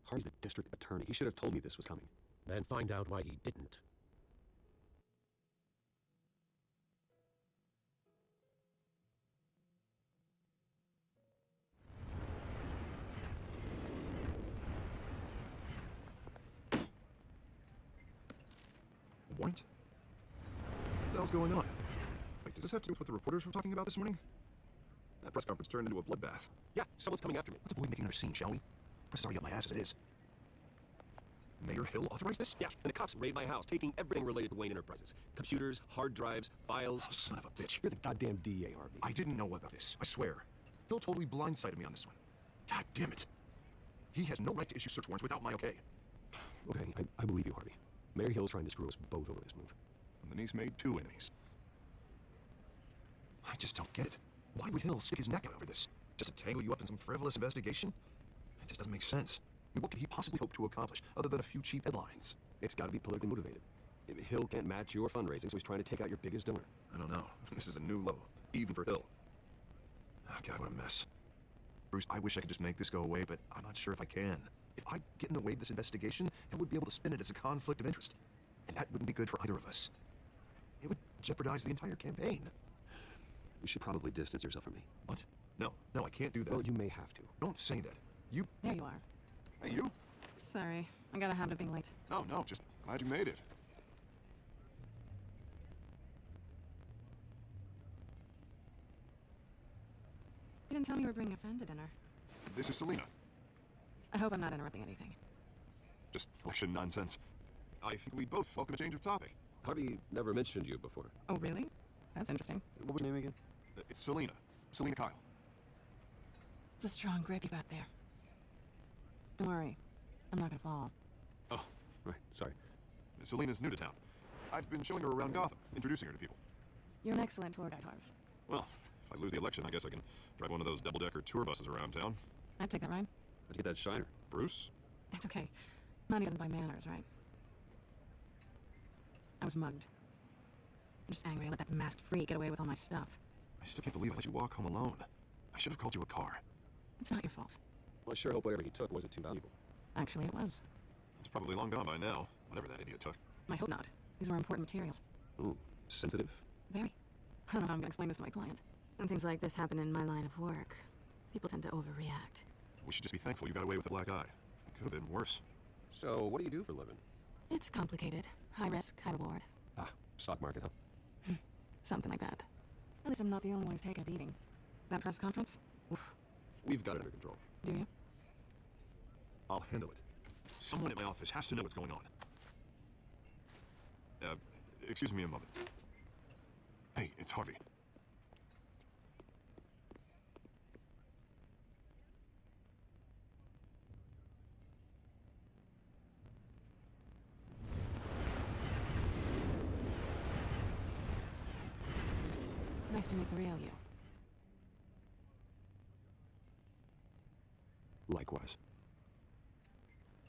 Harvey's the district attorney. He should have told me this was coming. Then find out why he didn't. Warrant? What the hell's going on? Wait, does this have to do with what the reporters were talking about this morning? That press conference turned into a bloodbath. Yeah, someone's coming after me. Let's avoid making another scene, shall we? Press is already up my ass as it is. Mayor Hill authorized this? Yeah, and the cops raid my house, taking everything related to Wayne Enterprises. Computers, hard drives, files. Oh, son of a bitch. You're the goddamn DA, Harvey. I didn't know about this, I swear. Hill totally blindsided me on this one. God damn it. He has no right to issue search warrants without my okay. Okay, I believe you, Harvey. Mayor Hill's trying to screw us both over this move. And then he's made two enemies. I just don't get it. Why would Hill stick his neck out over this? Just to tangle you up in some frivolous investigation? It just doesn't make sense. I mean, what could he possibly hope to accomplish other than a few cheap headlines? It's got to be politically motivated. Hill can't match your fundraising, so he's trying to take out your biggest donor. I don't know. This is a new low, even for Hill. Oh, God, what a mess. Bruce, I wish I could just make this go away, but I'm not sure if I can. If I get in the way of this investigation, Hill would be able to spin it as a conflict of interest. And that wouldn't be good for either of us. It would jeopardize the entire campaign. You should probably distance yourself from me. What? No, I can't do that. Well, you may have to. Don't say that. You... There you are. Hey, you? Sorry, I got a habit of being late. No, just glad you made it. You didn't tell me you were bringing a friend to dinner. This is Selina. I hope I'm not interrupting anything. Just election nonsense. I think we both welcome a change of topic. Harvey never mentioned you before. Oh, really? That's interesting. What was your name again? It's Selina. Selina Kyle. It's a strong grip you got there. Don't worry. I'm not gonna fall. Oh, right. Sorry. Selina's new to town. I've been showing her around Gotham, introducing her to people. You're an excellent tour guide, Harv. Well, if I lose the election, I guess I can drive one of those double-decker tour buses around town. I'd take that ride. How'd you get that shiner? Bruce? It's okay. Money doesn't buy manners, right? I was mugged. I'm just angry I let that masked freak get away with all my stuff. I still can't believe I let you walk home alone. I should have called you a car. It's not your fault. Well, I sure hope whatever he took wasn't too valuable. Actually, it was. It's probably long gone by now, whatever that idiot took. I hope not. These were important materials. Ooh, sensitive? Very. I don't know how I'm gonna explain this to my client. When things like this happen in my line of work, people tend to overreact. We should just be thankful you got away with a black eye. It could have been worse. So, what do you do for a living? It's complicated. High risk, high reward. Ah, stock market, huh? Something like that. At least I'm not the only one who's taken a beating. That press conference? Oof. We've got it under control. Do you? I'll handle it. Someone at my office has to know what's going on. Excuse me a moment. Hey, it's Harvey. Nice to meet the real you. Likewise.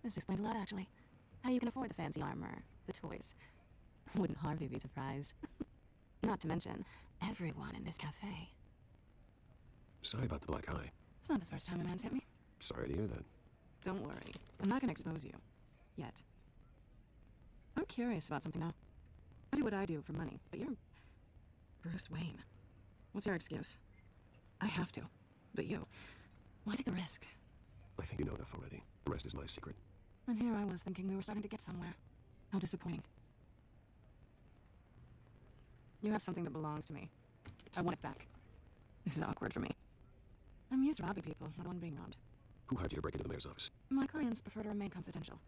This explains a lot, actually. How you can afford the fancy armor, the toys. Wouldn't Harvey be surprised? Not to mention, everyone in this cafe. Sorry about the black eye. It's not the first time a man's hit me. Sorry to hear that. Don't worry. I'm not gonna expose you. Yet. I'm curious about something, though. I do what I do for money, but you're... Bruce Wayne. What's your excuse? I have to. But you... Why take the risk? I think you know enough already. The rest is my secret. And here I was thinking we were starting to get somewhere. How disappointing. You have something that belongs to me. I want it back. This is awkward for me. I'm used to robbing people, not one being robbed. Who hired you to break into the mayor's office? My clients prefer to remain confidential.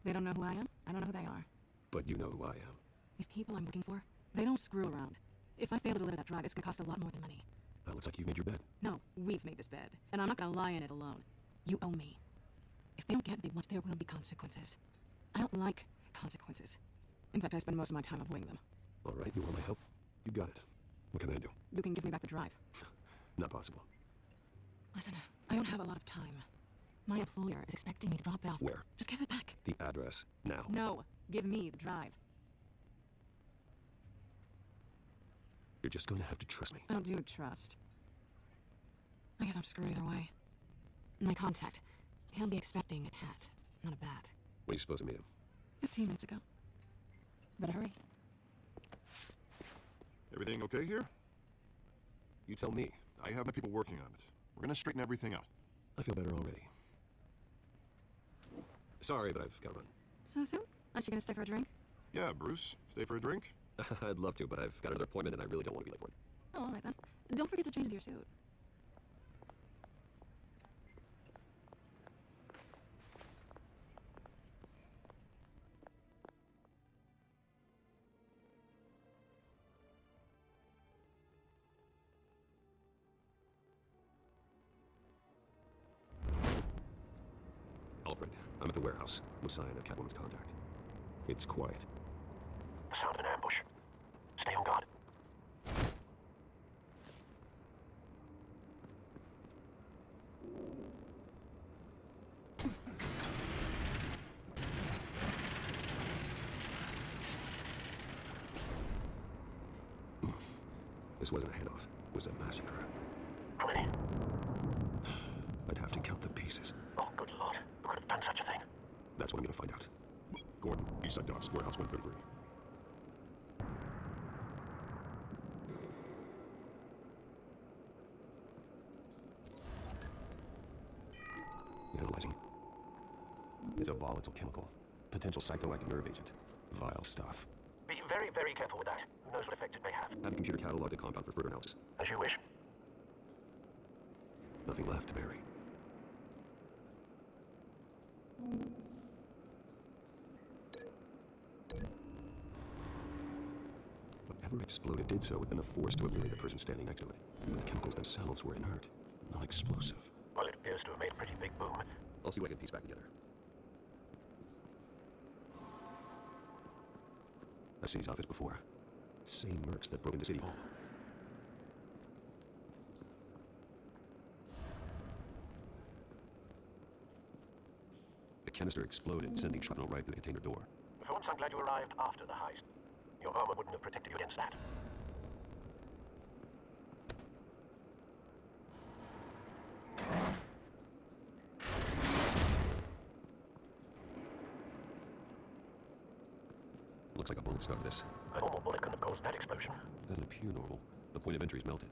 They don't know who I am. I don't know who they are. But you know who I am. These people I'm looking for, they don't screw around. If I fail to deliver that drive, it's gonna cost a lot more than money. Well, looks like you've made your bed. No, we've made this bed. And I'm not gonna lie in it alone. You owe me. If they don't get what they want, there will be consequences. I don't like consequences. In fact, I spend most of my time avoiding them. All right, you want my help? You got it. What can I do? You can give me back the drive. Not possible. Listen, I don't have a lot of time. My employer is expecting me to drop it off. Where? Just give it back. The address, now. No, give me the drive. You're just going to have to trust me. I don't do trust. I guess I'm screwed either way. My contact, he'll be expecting a cat, not a bat. When are you supposed to meet him? 15 minutes ago. Better hurry. Everything okay here? You tell me. I have my people working on it. We're gonna straighten everything out. I feel better already. Sorry, but I've got to run. So soon? Aren't you gonna stay for a drink? Yeah, Bruce. Stay for a drink? I'd love to, but I've got another appointment and I really don't want to be late for it. Oh, all right then. Don't forget to change into your suit. Alfred, I'm at the warehouse. I'm signing a Catwoman's contact. It's quiet. The sound of an ambush. Stay on guard. This wasn't a handoff. It was a massacre. How many? I'd have to count the pieces. Oh, good lord. Who could have done such a thing? That's what I'm gonna find out. Gordon, Eastside Docks, Warehouse 133. It's a volatile chemical. Potential psychoactive nerve agent. Vile stuff. Be very, very careful with that. Who knows what effects it may have? Have the computer catalog the compound for further analysis. As you wish. Nothing left to bury. Whatever exploded did so within a force to obliterate the person standing next to it. But the chemicals themselves were inert, not explosive. Well, it appears to have made a pretty big boom. I'll see what I can piece back together. I've seen these outfits before. Same mercs that broke into City Hall. The canister exploded, sending shrapnel right through the container door. For once, I'm glad you arrived after the heist. Your armor wouldn't have protected you against that. Looks like a bullet started this. A normal bullet couldn't have caused that explosion. Doesn't appear normal. The point of entry is melted.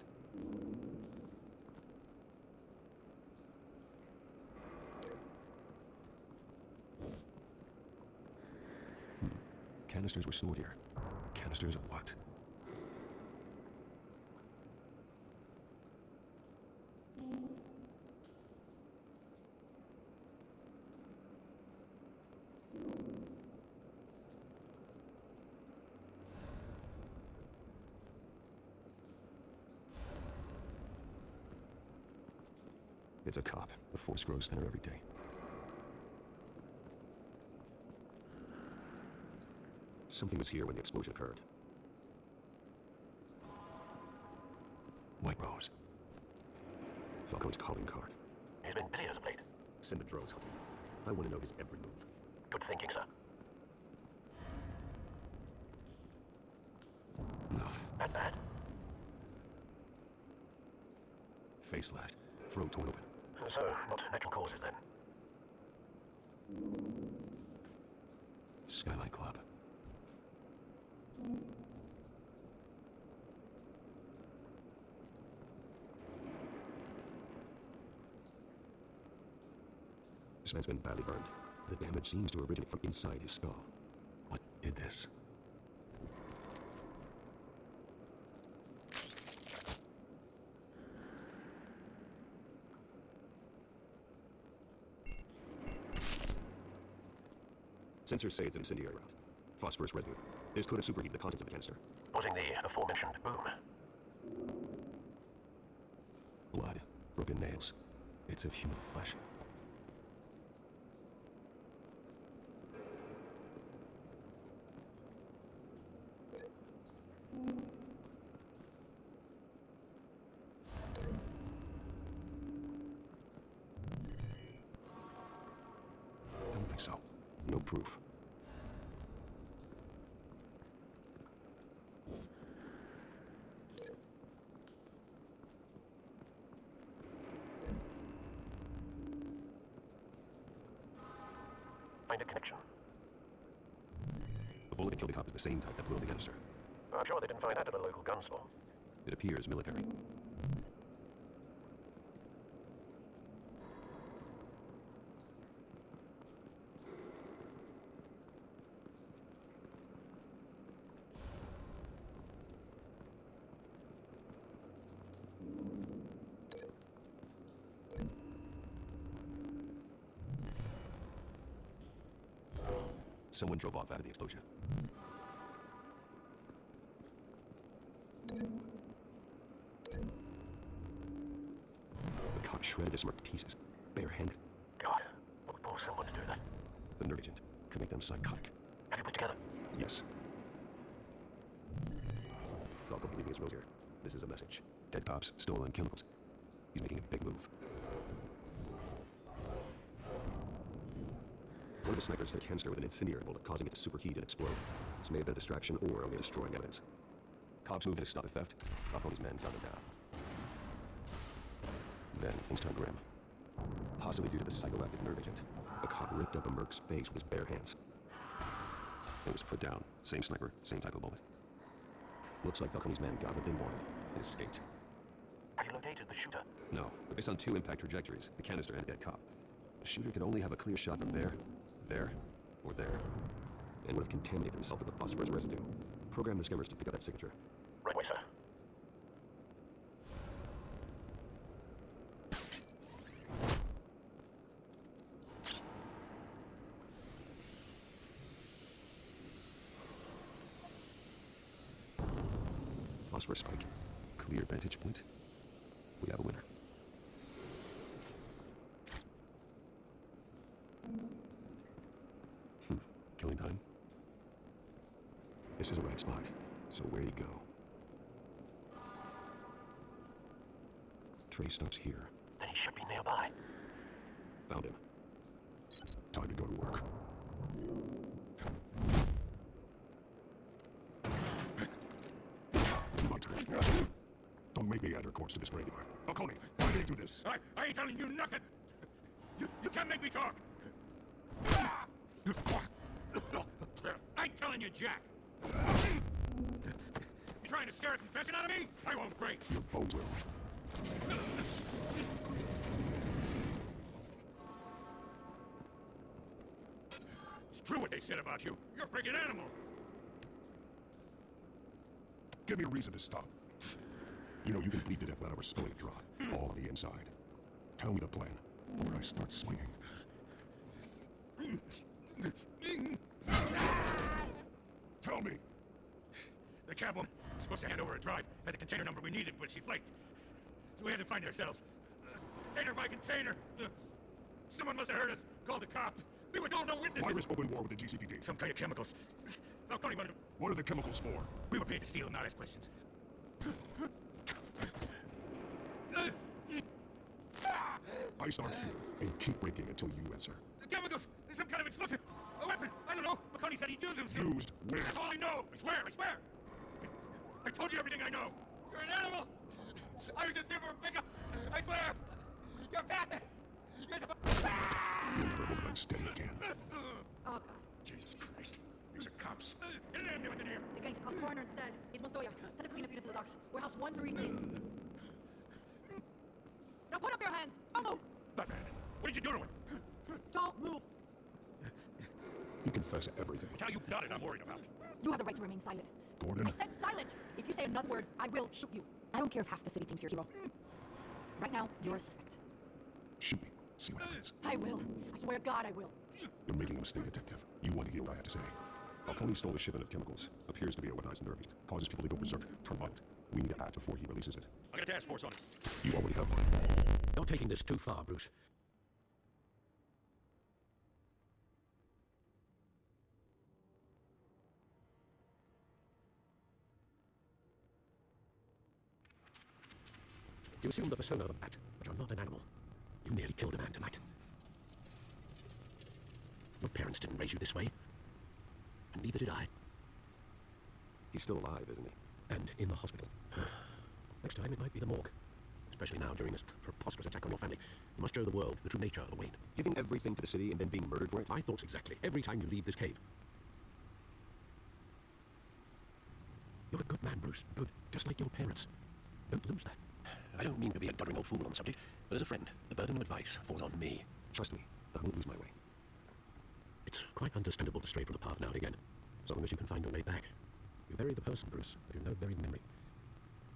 Canisters were stored here. Canisters of what? It's a cop. The force grows thinner every day. Something was here when the explosion occurred. White Rose. Falcone's calling card. He's been busy as of late. Send the drones hunting. I want to know his every move. Good thinking, sir. No. That bad? Face lat. Throat torn open. So, not natural causes then. Skylight Club. This man's been badly burned. The damage seems to originate from inside his skull. What did this? Sensors say it's an incendiary route. Phosphorus residue. This could have superheated the contents of the canister. Causing the aforementioned boom. Blood. Broken nails. Bits of human flesh. Don't think so. No proof. Find a connection. The bullet that killed the cop is the same type that blew up the canister. I'm sure they didn't find that at a local gun store. It appears military. Someone drove off out of the explosion. The cop shredded this mark to pieces, barehanded. God, what would force someone to do that? The nerve agent could make them psychotic. Have you put together? Yes. Falco leaving his rose here. This is a message. Dead cops, stolen chemicals. He's making a big move. One of the snipers hit a canister with an incendiary bullet, causing it to superheat and explode. This may have been a distraction or only destroying evidence. Cops moved in to stop the theft. Falcone's men found him down. Then things turned grim. Possibly due to the psychoactive nerve agent. A cop ripped up a merc's face with his bare hands. It was put down. Same sniper, same type of bullet. Looks like Falcone's men got what they wanted and escaped. Have you located the shooter? No, but based on two impact trajectories, the canister and a dead cop. The shooter could only have a clear shot from there, There, or there, and would have contaminated himself with the phosphorus residue. Program the skimmers to pick up that signature. Right way, sir. Phosphorus spike. Clear vantage point. We have a winner. Killing time. This is a right spot. So where'd he go? Trace stops here. Then he should be nearby. Found him. Time to go to work. My turn. Don't make me add her corpse to this graveyard. Falcone, why did he do this? I ain't telling you nothing. You can't make me talk. I ain't telling you, Jack. You trying to scare a confession out of me? I won't break. Your bones will. It's true what they said about you. You're a freaking animal. Give me a reason to stop. You know you can bleed to death without ever spilling a drop. All on the inside. Tell me the plan, or I start swinging. Tell me. The cabwoman was supposed to hand over a drive, had the container number we needed, but she flaked. So we had to find it ourselves. Container by container. Someone must have heard us, called the cops. We were told no witnesses. Why risk open war with the GCPD? Some kind of chemicals. Falcone wanted to... What are the chemicals for? We were paid to steal and not ask questions. I start here and keep breaking until you answer. The chemicals! There's some kind of explosive! A weapon! I don't know! McConaughey said he'd use them. Used where? That's all I know! I swear! I swear! I told you everything I know! You're an animal! I was just here for a pickup! I swear! You're Batman! You're a... You'll never hold on steady again. Oh, God. Jesus Christ! These are cops! Get an ambulance in here! You're going to call the coroner instead. It's Montoya. Send a cleanup unit to the docks. Warehouse 133. Now put up your hands! Don't move! Batman! What did you do to him? Don't move! He confessed everything. It's how you got it I'm worried about. You have the right to remain silent. Gordon? I said silent! If you say another word, I will shoot you. I don't care if half the city thinks you're a hero. Right now, you're a suspect. Shoot me. See what happens. I will. I swear to God I will. You're making a mistake, Detective. You want to hear what I have to say. Falcone stole a shipment of chemicals. Appears to be a weaponized nerve beast. Causes people to go berserk, turn violent. We need to act before he releases it. I got a task force on it. You already have one. You're taking this too far, Bruce. You assume the persona of a bat, but you're not an animal. You nearly killed a man tonight. Your parents didn't raise you this way. And neither did I. He's still alive, isn't he? And in the hospital. Next time it might be the morgue. Especially now during this preposterous attack on your family. You must show the world the true nature of the Wayne. Giving everything to the city and then being murdered for it? My thoughts exactly. Every time you leave this cave. You're a good man, Bruce. Good. Just like your parents. Don't lose that. I don't mean to be a doddering old fool on the subject, but as a friend, the burden of advice falls on me. Trust me, I won't lose my way. It's quite understandable to stray from the path now and again, as long as you can find your way back. You bury the person, Bruce, but you have no buried memory.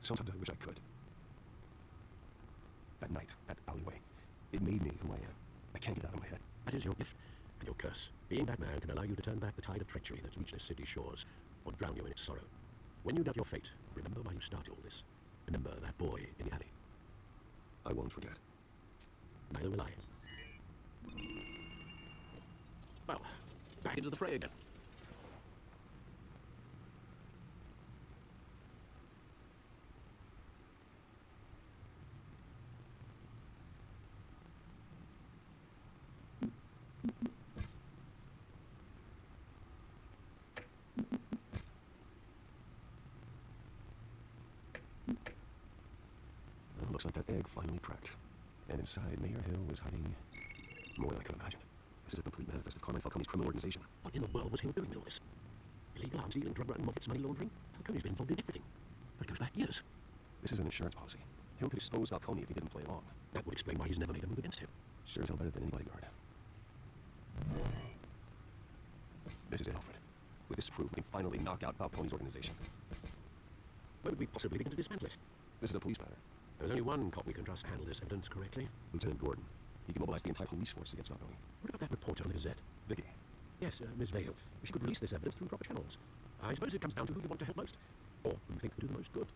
Sometimes I wish I could. That night, that alleyway, it made me who I am. I can't get it out of my head. That is your gift and your curse. Being that man can allow you to turn back the tide of treachery that's reached this city's shores, or drown you in its sorrow. When you doubt your fate, remember why you started all this. Remember that boy in the alley. I won't forget. Neither will I. Well, back into the fray again. Looks like that egg finally cracked. And inside, Mayor Hill was hiding more than I could imagine. This is a complete manifest of Carmine Falcone's criminal organization. What in the world was Hill doing in all this? Illegal arms dealing, drug running, mob money laundering? Falcone's been involved in everything. But it goes back years. This is an insurance policy. Hill could expose Falcone if he didn't play along. That would explain why he's never made a move against him. Sure as hell better than any bodyguard. This is it, Alfred. With this proof, we can finally knock out Falcone's organization. Where would we possibly begin to dismantle it? This is a police matter. There's only one cop we can trust to handle this evidence correctly. Lieutenant Gordon. He can mobilize the entire police force against Falcone. What about that reporter on the Gazette? Vicky. Yes, Miss Vale. She could release this evidence through proper channels. I suppose it comes down to who you want to help most, or who you think will do the most good.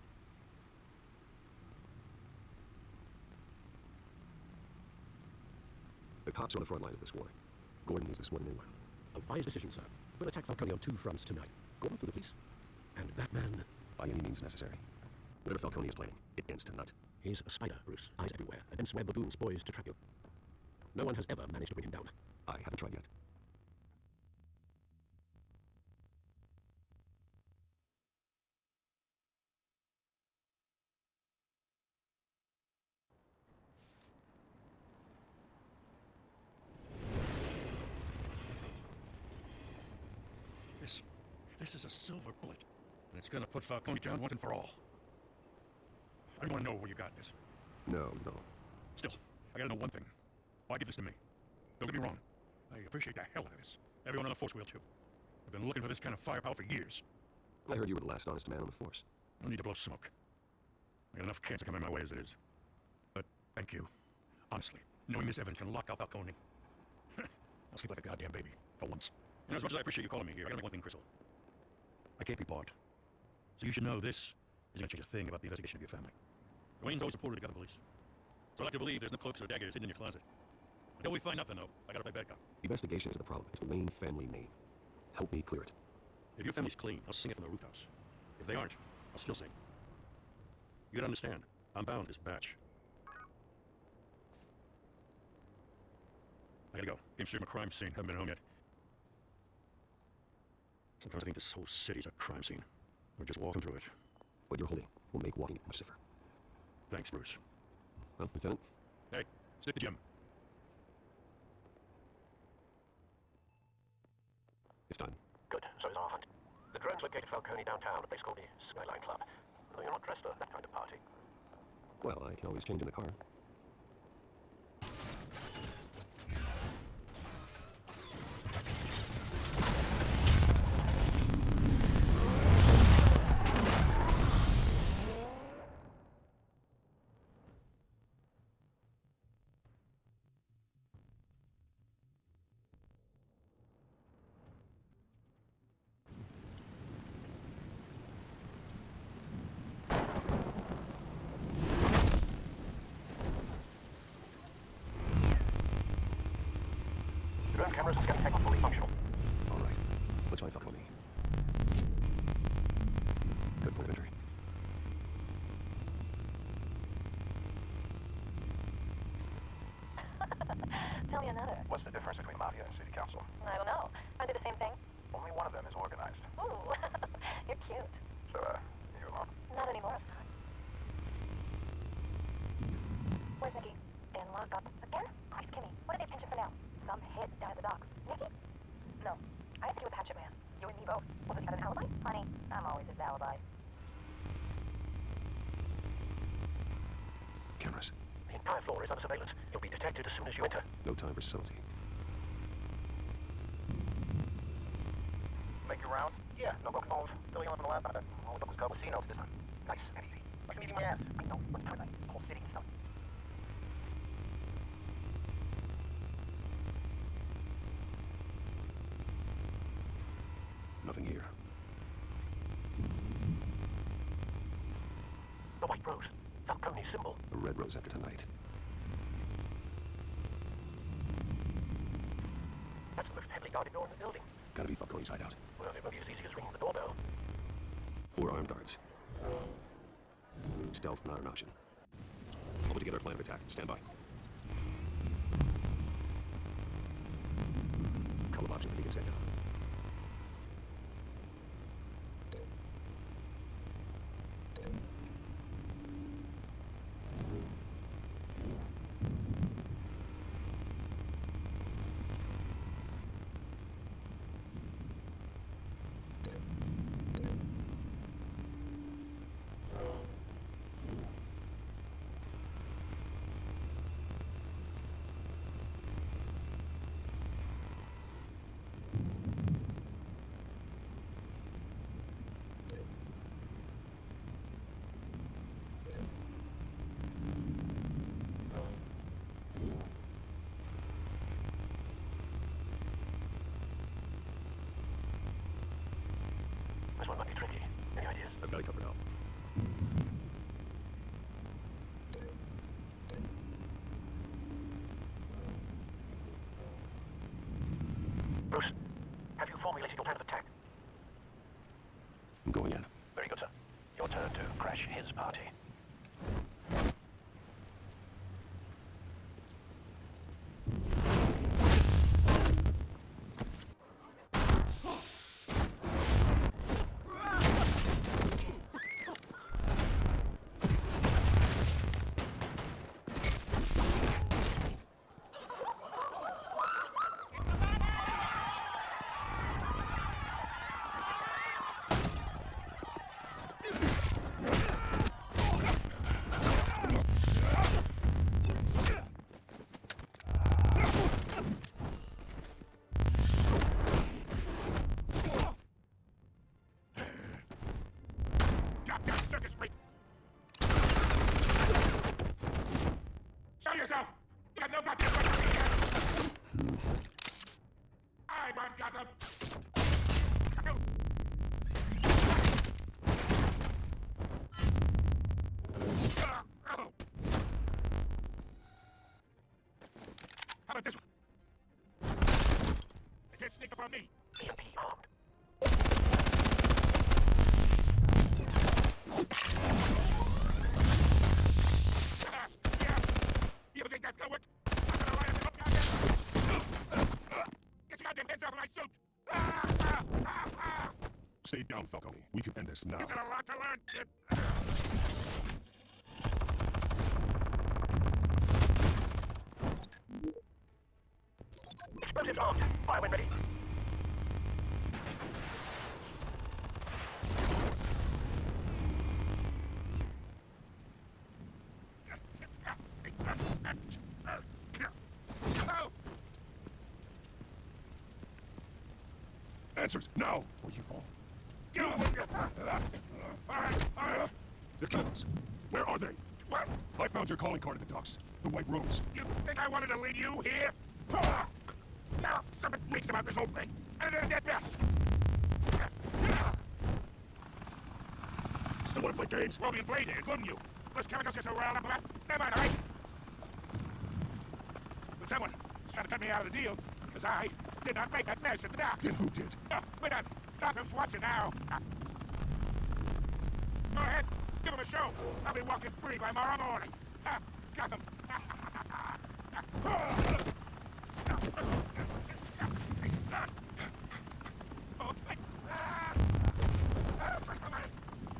The cops are on the front line of this war. Gordon needs this more than anyone. A wise decision, sir. We'll attack Falcone on two fronts tonight. Gordon through the police, and that man... By any means necessary. Whatever Falcone is planning, it ends tonight. He's a spider, Bruce. Eyes everywhere. A dense web of ghouls poised to trap you. No one has ever managed to bring him down. I haven't tried yet. This is a silver bullet, and it's gonna put Falcone down once and for all. I don't want to know where you got this. No. Still, I gotta know one thing. Why give this to me? Don't get me wrong. I appreciate the hell out of this. Everyone on the force will, too. I've been looking for this kind of firepower for years. I heard you were the last honest man on the force. No need to blow smoke. I got enough cancer coming my way as it is. But thank you. Honestly, knowing this evidence can lock out Falcone. I'll sleep like a goddamn baby, for once. And as much as I appreciate you calling me here, I gotta make one thing crystal. I can't be bought. So you should know this isn't gonna change a thing about the investigation of your family. Wayne's always supported the Gotham police. So I like to believe there's no cloaks or daggers hidden in your closet. Until we find nothing, though, I gotta play bad cop. The investigation isn't the problem. It's the Wayne family name. Help me clear it. If your family's clean, I'll sing it from the rooftops. If they aren't, I'll still sing. You gotta understand, I'm bound this batch. I gotta go. Came straight from a crime scene. Haven't been home yet. Sometimes I think this whole city's a crime scene. We're just walking through it. What you're holding will make walking much safer. Thanks, Bruce. Well, Lieutenant? Hey, stick to Jim. It's time. Good, so is our hunt. The drone's located Falcone downtown at a place called the Skyline Club. Though you're not dressed for that kind of party. Well, I can always change in the car. Drone cameras are getting fully functional. All right. Let's find Falcone. Good point of entry. Tell me another. What's the difference between Mafia and City Council? I don't know. Aren't they the same thing? Only one of them is organized. Ooh, you're cute. So, you alone? Not anymore. Where's Nikki? In lockup. Again? Christ, Kimmy, what did they pension for now? Some hit down at the docks. Nikki? No. I think he was a hatchet man. You and me both. Well, does he have an alibi? Honey, I'm always his alibi. Cameras. The entire floor is under surveillance. You'll be detected as soon as you enter. No time for subtlety. Make your round? Yeah, no broken bones. Filling up in the lab. All we took was couple C notes this time. Nice and easy. Like some eating my ass. I know, but try that. The whole city and stuff. Nothing here. The white rose. Falcone's symbol. A red rose after tonight. That's the most heavily guarded door in the building. Gotta be Falcone's hideout. Well, it won't be as easy as ringing the doorbell. 4 armed guards. Stealth not an option. I'll put together a plan of attack. Stand by. Couple of options that he can set down. Bruce, have you formulated your plan of attack? I'm going in. Very good, sir. Your turn to crash his party. Goddamn circus freak! Show yourself! You got no goddamn weapons here! I want Gotham! How about this one? They can't sneak up on me! EMP armed. You think that's gonna work? I'm gonna light up goddamn! Get your goddamn hands off of my suit! Stay down, Falcone. We can end this now. You got a lot to learn, kid! Explosives armed. Fire when ready. Answers, now! Or you fall. Alright. The killers. Where are they? What? I found your calling card at the docks. The White Rose. You think I wanted to leave you here? Now, something reeks about this whole thing. And then get back. Still wanna play games? Well, you played it, couldn't you? Those chemicals you're so riled up about? Never mind, alright? But someone is trying to cut me out of the deal, because I did not make that mess at the dock. Then who did? We're done. Gotham's watching now. Go ahead. Give him a show. I'll be walking free by tomorrow morning. Gotham.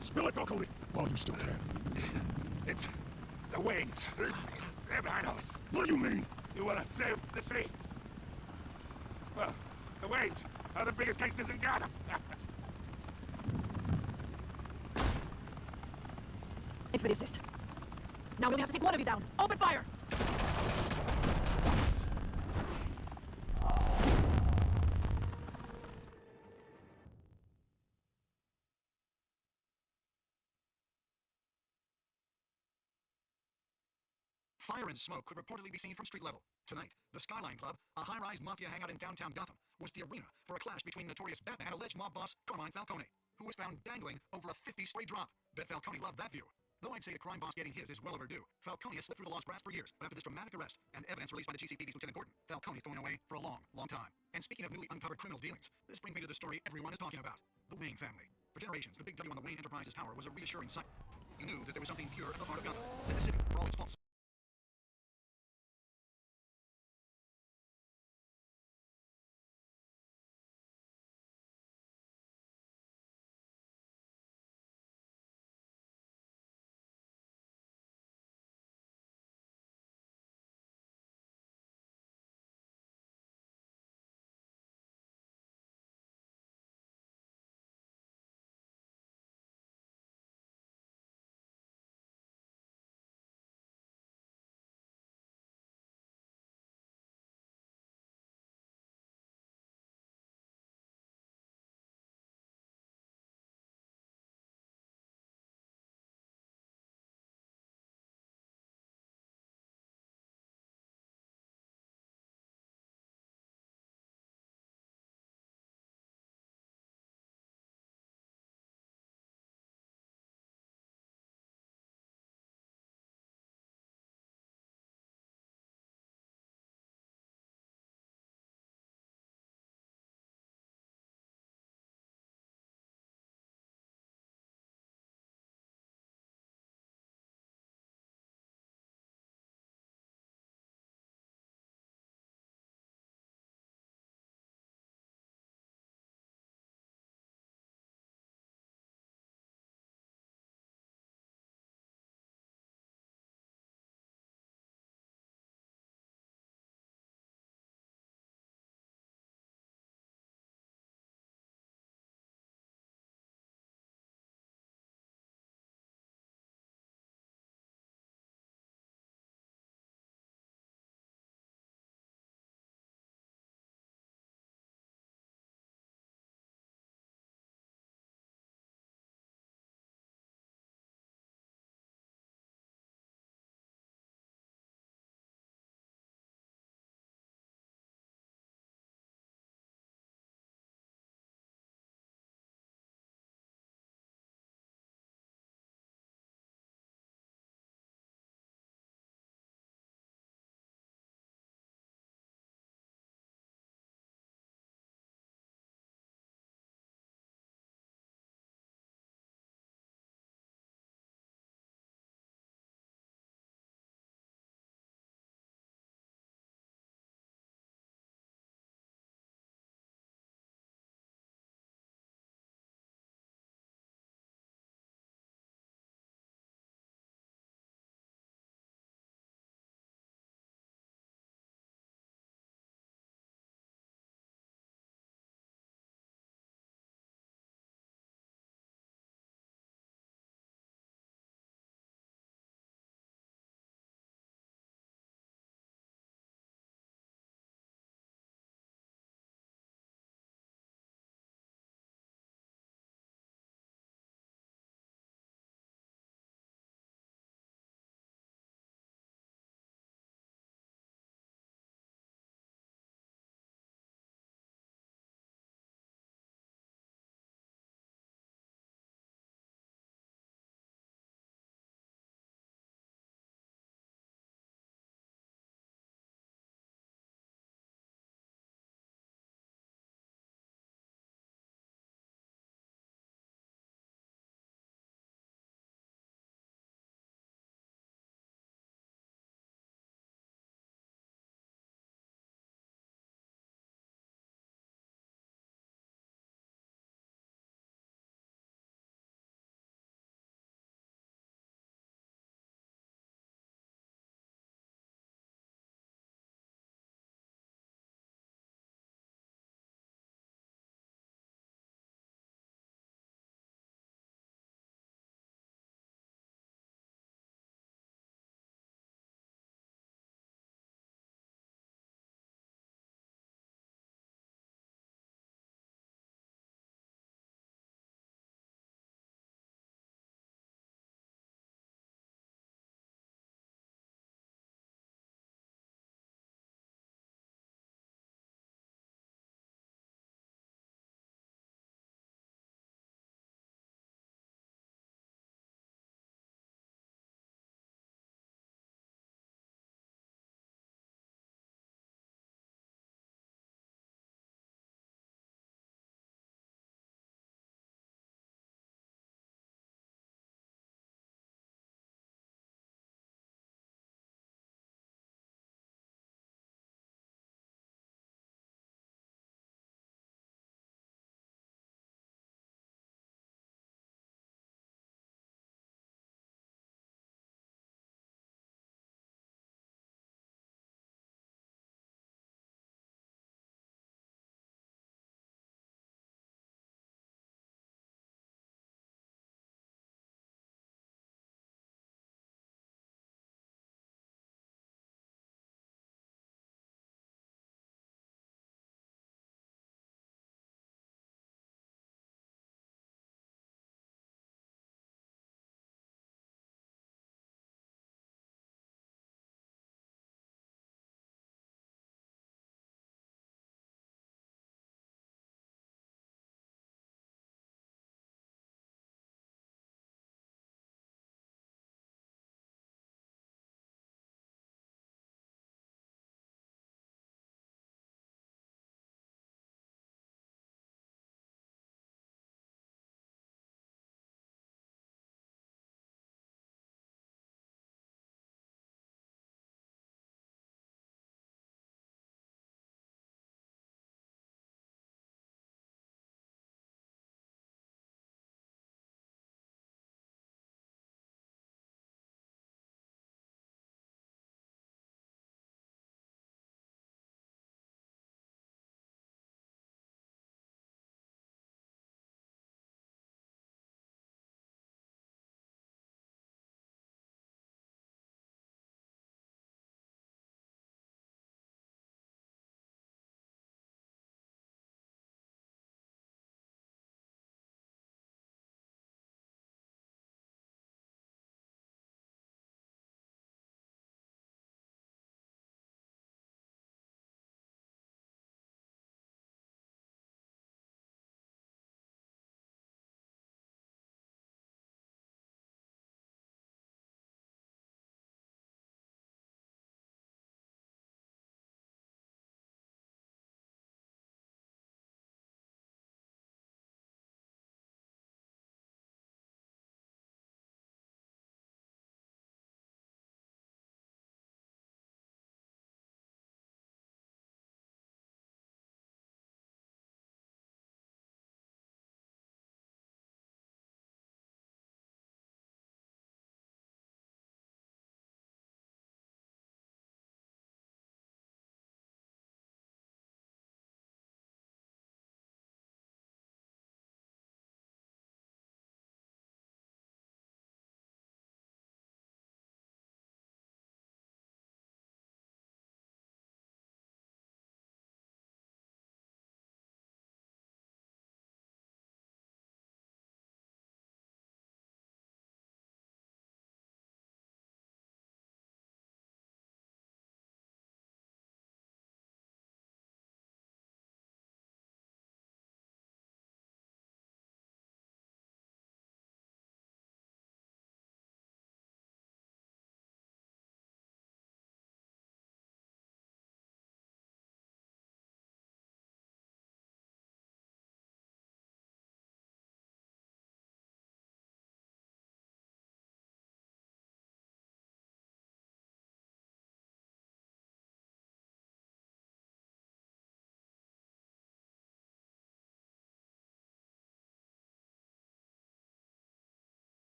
Spill it, Falcone, while you still can. It's the Waynes. They're behind all this. What do you mean? You want to save the city? Well, the Waynes are the biggest gangsters in Gotham. Thanks for the assist. Now we only have to take one of you down. Open fire! Fire and smoke could reportedly be seen from street level. Tonight, the Skyline Club, a high-rise mafia hangout in downtown Gotham, was the arena for a clash between notorious Batman and alleged mob boss Carmine Falcone, who was found dangling over a 50-story drop. Bet Falcone loved that view. Though I'd say a crime boss getting his is well overdue, Falcone has slipped through the lost grass for years, but after this dramatic arrest and evidence released by the GCPD's Lieutenant Gordon, Falcone is going away for a long, long time. And speaking of newly uncovered criminal dealings, this brings me to the story everyone is talking about, the Wayne family. For generations, the big W on the Wayne Enterprises tower was a reassuring sight. You knew that there was something pure at the heart of Gotham, and the city, for all its faults,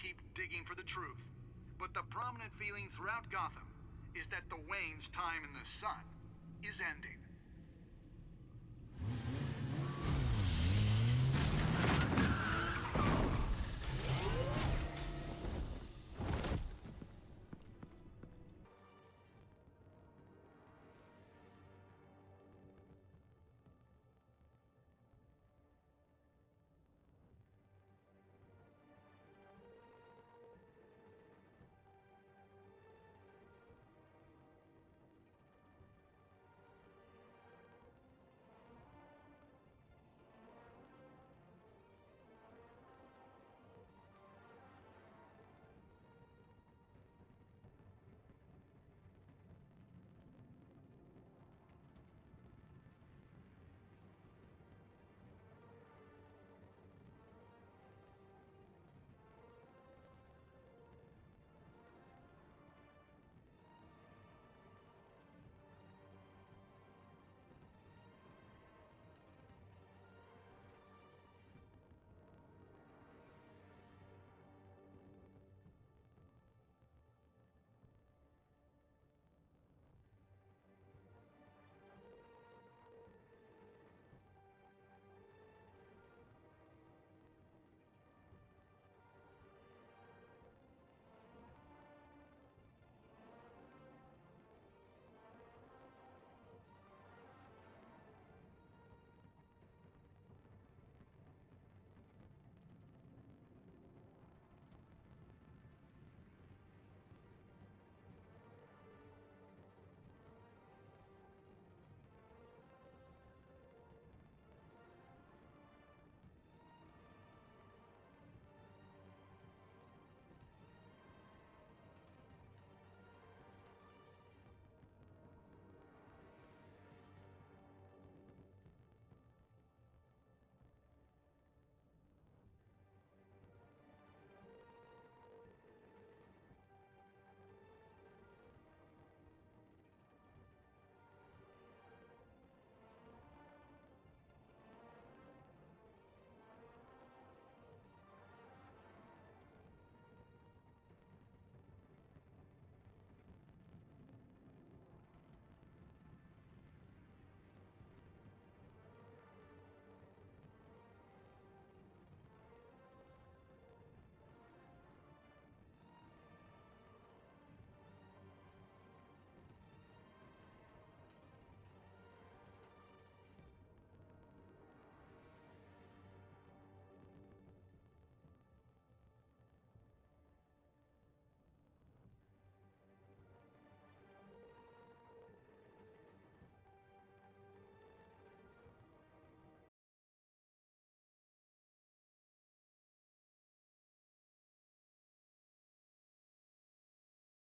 keep digging for the truth. But the prominent feeling throughout Gotham is that the Waynes' time in the sun is ending.